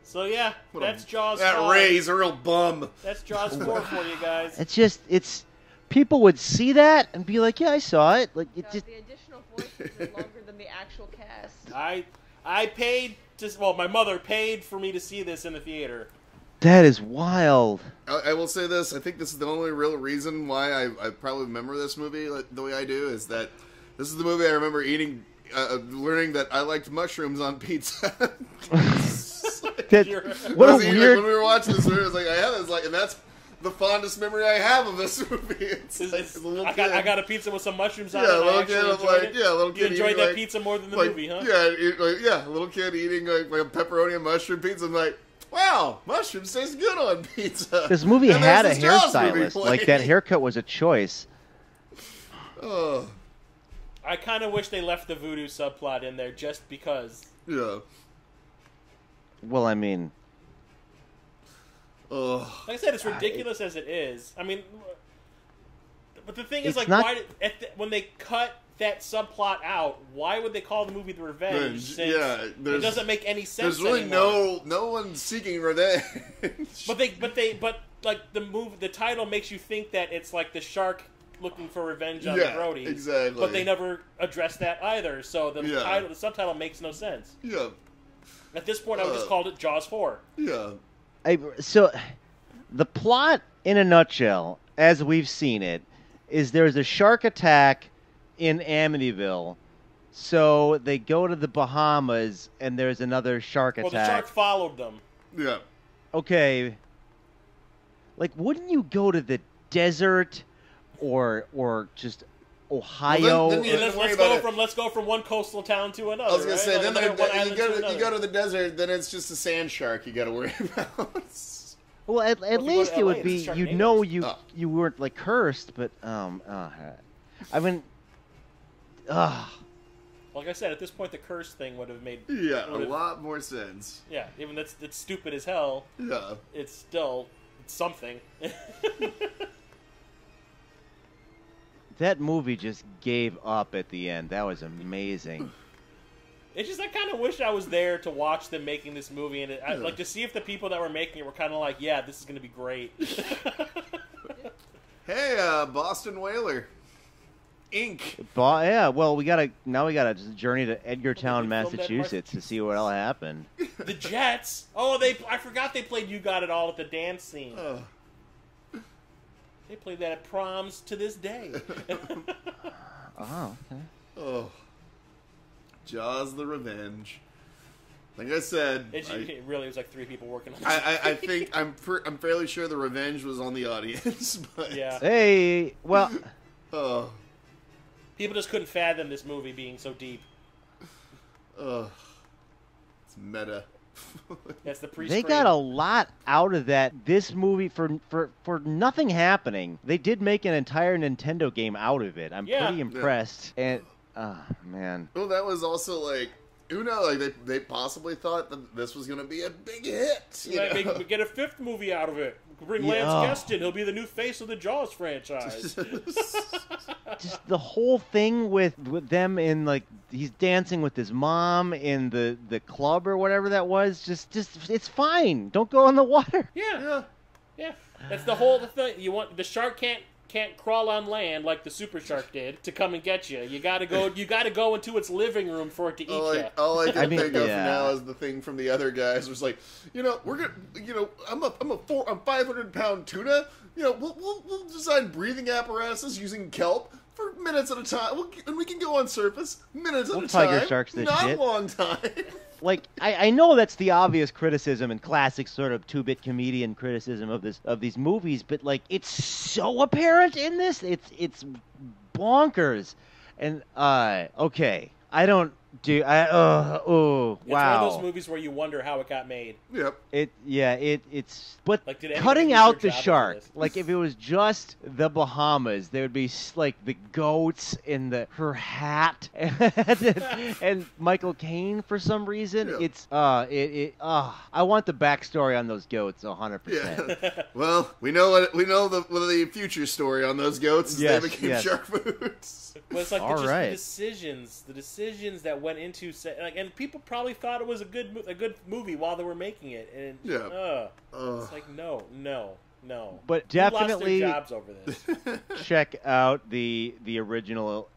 So yeah, that's Jaws 5. That Ray's a real bum. That's Jaws 4 for you guys. It's people would see that and be like, yeah, I saw it. Like it God, just the additional voices are longer than the actual cast. I paid to. Well, my mother paid for me to see this in the theater. that is wild. I will say this. I think this is the only real reason why I probably remember this movie the way I do is that this is the movie I remember eating, learning that I liked mushrooms on pizza. That, You're- what a When weird. we were watching this movie, I was like, I have this, and that's the fondest memory I have of this movie. It's like, as a little I kid. got a pizza with some mushrooms on Yeah, it. a And I little actually kid, enjoyed like, it. yeah, a little You kid enjoyed eating, that like- pizza more than the like, movie, huh? Yeah, a little kid eating like a pepperoni and mushroom pizza. I'm like, wow, mushrooms taste good on pizza. This movie And had a there's this Jaws movie hairstylist. Like that playing. haircut was a choice. Oh, I kind of wish they left the voodoo subplot in there just because. yeah. Well, I mean, Oh, Like I said, it's ridiculous as it is. I mean, but the thing is, It's like, not- why when they cut that subplot out, why would they call the movie The Revenge? Since it doesn't make any sense. There's really anymore. no one seeking revenge. But like the title makes you think that it's like the shark looking for revenge on the Brodies. Exactly. But they never address that either. So the subtitle makes no sense. Yeah. At this point, I would just called it Jaws 4. Yeah. So, the plot, in a nutshell, as we've seen it, is there's a shark attack in Amityville. So they go to the Bahamas, and there's another shark attack. Well, the shark followed them. Yeah. Okay. Like, wouldn't you go to the desert or just Ohio? Well, then let's go from one coastal town to another. I was gonna say, like then you go to the desert, then it's just a sand shark you got to worry about. Well, at least it would be you weren't like cursed, but I mean, like I said, at this point, the curse thing would have made a lot more sense. Yeah, even that's stupid as hell. Yeah, it's still something. That movie just gave up at the end. That was amazing. It's just I kind of wish I was there to watch them making this movie, and like to see if the people that were making it were kind of like, yeah, this is going to be great. Hey, Boston Whaler, Inc. Yeah, well, we gotta journey to Edgartown, Massachusetts, to see what all happened. The Jets. Oh, I forgot they played "You Got It All" at the dance scene. They play that at proms to this day. Oh, okay. Oh. Jaws the Revenge. Like I said... It really was like 3 people working on it. I think... I'm fairly sure the revenge was on the audience, but... Yeah. Hey, well... Oh. People just couldn't fathom this movie being so deep. Oh. It's meta. That's the pre-screen. They got a lot out of that. This movie, for nothing happening, they did make an entire Nintendo game out of it. I'm pretty impressed. And, man. Well, that was also like, who knows? Like they possibly thought that this was going to be a big hit. Get a 5th movie out of it. Bring Lance Guest in. He'll be the new face of the Jaws franchise. Just the whole thing with them in, like, he's dancing with his mom in the club or whatever that was. Just it's fine. Don't go in the water. Yeah. That's the whole thing. You want the shark can't crawl on land like the super shark did to come and get you. You gotta go into its living room for it to eat you. All I can think of now is the thing from the other guys was like, we're gonna, I'm a 500-pound tuna. We'll design breathing apparatuses using kelp for minutes at a time, and we can go on surface minutes at a time. Tiger sharks this not shit. a long time. Like, I know that's the obvious criticism and classic sort of 2-bit comedian criticism of these movies, but, like, it's so apparent in this. It's bonkers. And okay, I don't do wow. It's one of those movies where you wonder how it got made. Yep. It's but like, cutting out the shark. Like, if it was just the Bahamas, there would be like the goats in her hat and Michael Caine for some reason. Yeah. It's I want the backstory on those goats 100%. Yeah. Well, we know the future story on those goats is they became shark foods. But it's like the decisions that went into and people probably thought it was a good movie while they were making it, and it's like no. But definitely lost their jobs over this. Check out the original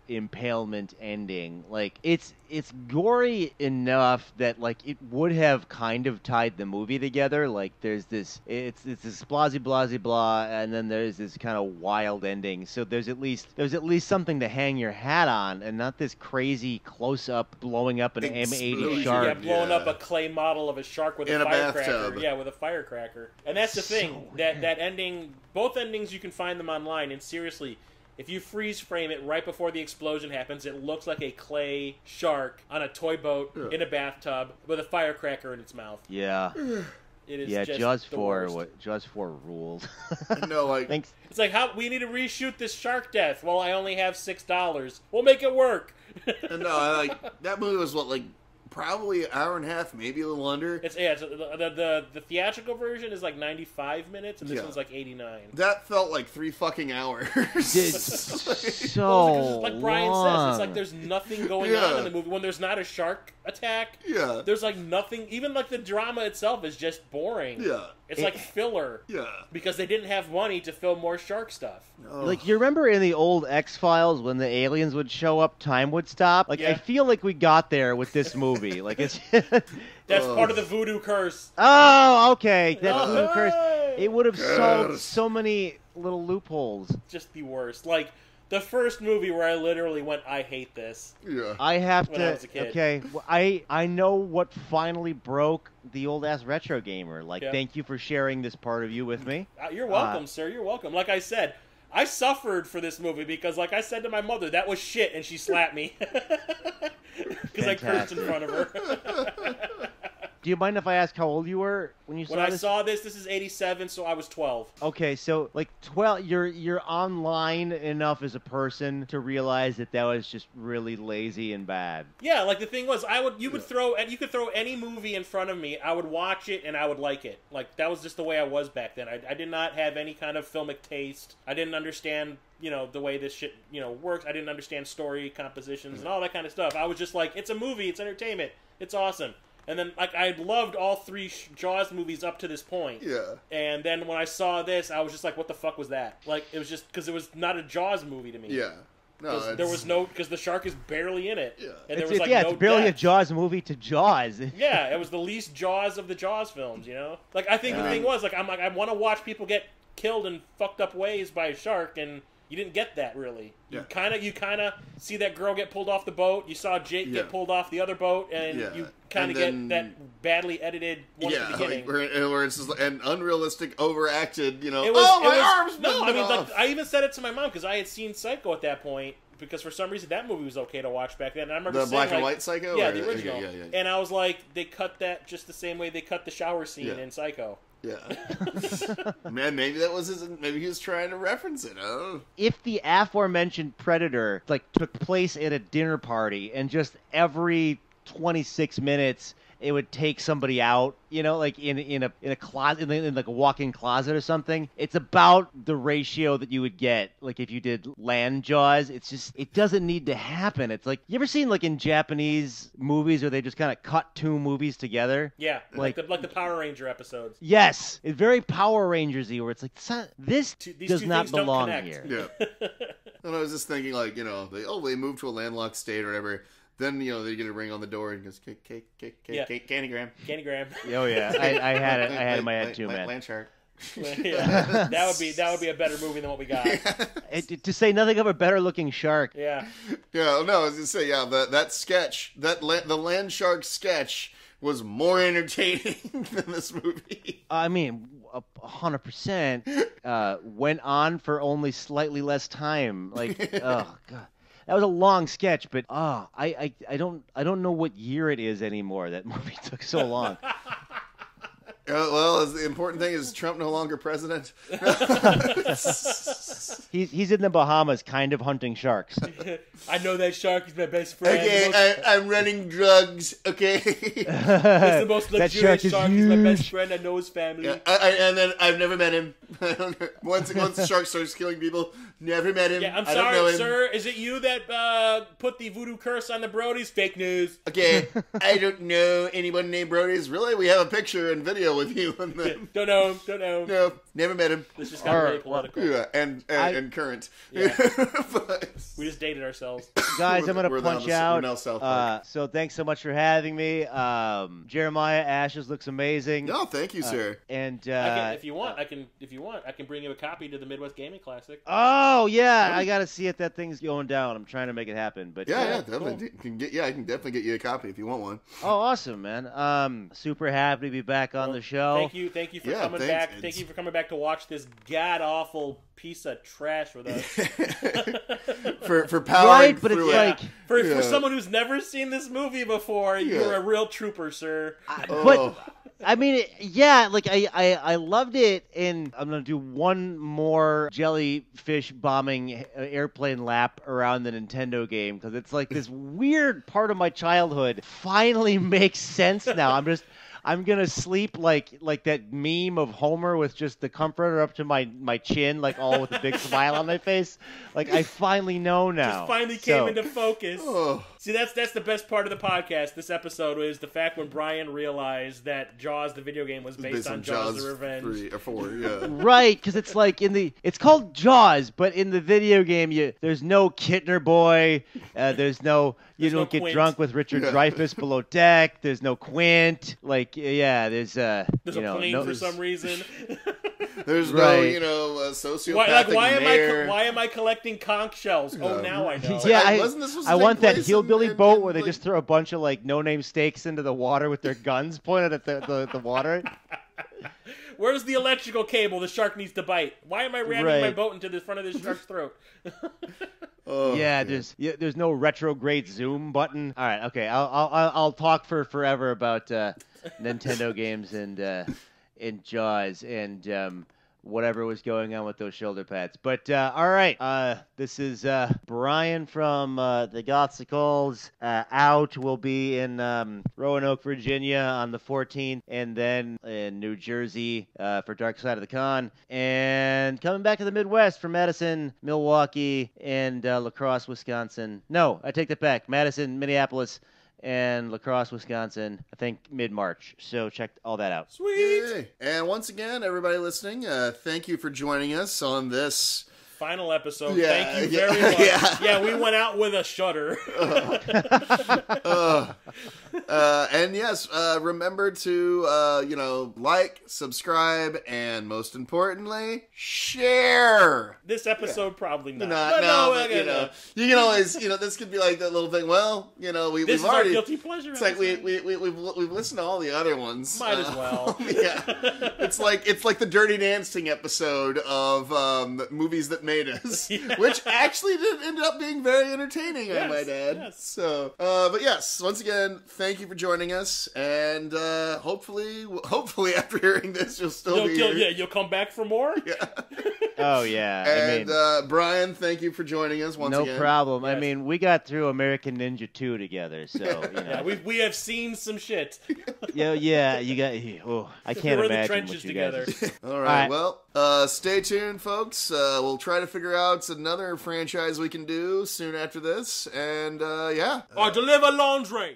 impalement ending. Like, it's gory enough that, like, it would have kind of tied the movie together. Like, there's this this blah blah, and then there's this kind of wild ending. So there's at least something to hang your hat on, and not this crazy close up blowing up an M80 shark. Yeah, blowing up a clay model of a shark with a firecracker. Yeah, with a firecracker. And that's the thing. That ending, both endings, you can find them online, and seriously, if you freeze frame it right before the explosion happens, it looks like a clay shark on a toy boat in a bathtub with a firecracker in its mouth. Yeah. It is just Jaws 4 Jaws 4 ruled. No, like, thanks. It's like, we need to reshoot this shark death. Well, I only have $6. We'll make it work. No, that movie was probably an hour and a half, maybe a little under. It's the theatrical version is like 95 minutes, and this Yeah. one's like 89. That felt like 3 fucking hours. It's Well, so like Brian long. says, it's like there's nothing going Yeah. on in the movie. When there's not a shark attack, Yeah. there's like nothing. Even like the drama itself is just boring. Yeah. It's like filler. Yeah. Because they didn't have money to film more shark stuff. Oh. Like, you remember in the old X-Files when the aliens would show up, time would stop? Like, I Yeah. feel like we got there with this movie. Like, it's... That's part of the voodoo curse. Oh, okay. That Oh, voodoo curse. hey! It would have solved Curse. so many little loopholes. Just the worst. Like, the first movie where I literally went, I hate this. Yeah. I have When to... I was a kid. Okay, well, I know what finally broke the old-ass retro gamer. Like, Yeah. thank you for sharing this part of you with me. You're welcome, sir. You're welcome. Like I said, I suffered for this movie because, like I said to my mother, that was shit, and she slapped me. Because I cursed in front of her. Do you mind if I ask how old you were when you saw When I this? saw this is 87, so I was 12. Okay, so like 12, you're online enough as a person to realize that that was just really lazy and bad. Yeah, like the thing was, you could throw any movie in front of me, I would watch it and I would like it. Like that was just the way I was back then. I did not have any kind of filmic taste. I didn't understand, the way this shit, works. I didn't understand story compositions and all that kind of stuff. I was just like, it's a movie, it's entertainment, it's awesome. And then, like, I loved all three Jaws movies up to this point. Yeah. And then when I saw this, I was just like, what the fuck was that? Like, it was just, because it was not a Jaws movie to me. Yeah. No, There was no, because the shark is barely in it. Yeah. And there was, It's like, yeah, no it's barely death. a Jaws movie to Jaws. Yeah, it was the least Jaws of the Jaws films, Like, I think the thing was, like, I want to watch people get killed in fucked up ways by a shark, and you didn't get that, really. You kind of see that girl get pulled off the boat. You saw Jake get pulled off the other boat, and you kind of get that badly edited one at the beginning. Where it's just, and unrealistic, overacted, It my arms No, bending I mean, off. like, I even said it to my mom, because I had seen Psycho at that point, because for some reason that movie was okay to watch back then. And I remember The saying, black and like, white Psycho? Yeah, Or- the original. okay, yeah. And I was like, they cut that just the same way they cut the shower scene Yeah. in Psycho. Yeah. Man, maybe that was maybe he was trying to reference it. Oh. If the aforementioned Predator like took place at a dinner party and just every 26 minutes it would take somebody out, like in a closet, in like a walk-in closet or something. It's about the ratio that you would get, like if you did land Jaws. It's just, it doesn't need to happen. It's like, you ever seen like in Japanese movies where they just kind of cut two movies together? Yeah, Like- like the Power Ranger episodes. Yes, it's very Power Rangers-y, where it's like, this These does two not things don't belong connect. here. Yeah. And I was just thinking, like, they moved to a landlocked state or whatever. Then, they get a ring on the door and goes, Candygram. Candygram. Oh yeah, I had it. I had it in my head too, man. Land shark. Yeah, that would be a better movie than what we got. To say nothing of a better-looking shark. Yeah. Yeah, no, I was gonna say, that sketch, the land shark sketch was more entertaining than this movie. I mean, 100% went on for only slightly less time. Like, oh god, that was a long sketch, but I don't know what year it is anymore. That movie took so long. Well, the important thing is Trump no longer president. He's in the Bahamas, kind of hunting sharks. I know that shark is my best friend. Okay, I'm running drugs. Okay. He's the most That luxurious shark is shark. He's my best huge. friend. I know his family. Yeah, and then I've never met him. I don't know. Once the shark starts killing people, never met him. Yeah, I'm I don't know sorry, him. sir. Is it you that put the voodoo curse on the Brodies? Fake news. Okay, I don't know anyone named Brody's. Really, we have a picture and video with you and them. Don't know. No, never met him. This just got really political. Yeah, and current. Yeah. But, We just dated ourselves. Guys, I'm We're gonna now punch We're out. now South Park. So thanks so much for having me. Jeremiah Ashes looks amazing. No, thank you, sir. And If you want, I can bring you a copy to the Midwest Gaming Classic. oh yeah, I gotta see if that thing's going down. I'm trying to make it happen. But Yeah, definitely. I can definitely get you a copy if you want one. Oh, awesome, man. Super happy to be back on the show. Thank you for Yeah, coming thanks. back. Thank you for coming back to watch this god awful piece of trash with us. for powering Right, but it's through it. like, For someone who's never seen this movie before, you're a real trooper, sir. Oh. I mean, yeah, like I loved it, and I'm gonna do one more jellyfish bombing airplane lap around the Nintendo game because it's like this weird part of my childhood finally makes sense now. I'm gonna sleep like that meme of Homer with just the comforter up to my chin, like all with a big smile on my face. Like I finally know now. Just finally came into focus. Oh. See, that's the best part of the podcast. This episode is the fact when Brian realized that Jaws, the video game, was based on Jaws the Revenge. 3 or 4, yeah. Right, because it's like it's called Jaws, but in the video game, there's no Kittner boy. There's no. You don't get Quint. drunk with Richard Dreyfuss below deck. There's no Quint. Like, yeah, there's a plane for some reason. There's right. no, sociopathic why am I collecting conch shells? Oh, now I know. Yeah, I want that hillbilly boat where they just throw a bunch of like no-name stakes into the water with their guns pointed at the water. Where's the electrical cable the shark needs to bite? Why am I ramming my boat into the front of this shark's throat? There's no retrograde zoom button. All right, okay, I'll talk for forever about Nintendo games and Jaws and whatever was going on with those shoulder pads. But all right, this is Brian from the Gothsicles. Out will be in Roanoke, Virginia on the 14th, and then in New Jersey for Dark Side of the Con, and coming back to the Midwest for Madison, Milwaukee, and La Crosse, Wisconsin. No, I take that back. Madison, Minneapolis, and La Crosse, Wisconsin, I think mid-March. So check all that out. Sweet! Yay. And once again, everybody listening, thank you for joining us on this final episode. Thank you very much. Yeah, we went out with a shudder. And yes, remember to, like, subscribe, and most importantly, share. This episode probably not. You can always, this could be like that little thing. Well, we've already. Our guilty pleasure. It's like we've listened to all the other ones. Might as well. Yeah, it's like the Dirty Dancing episode of movies that made us, which actually did end up being very entertaining. I might add. Yes. So, but yes, once again, thank you for joining us, and hopefully after hearing this, you'll still be here. Yeah, you'll come back for more. Yeah. Oh yeah, and Brian, thank you for joining us once again. No problem. Yes. I mean, we got through American Ninja 2 together, so Yeah, we have seen some shit. yeah. You got. Oh, I can't We're in the imagine trenches what you together. guys. All right. Well, stay tuned, folks. We'll try to figure out another franchise we can do soon after this, and yeah. Or deliver laundry.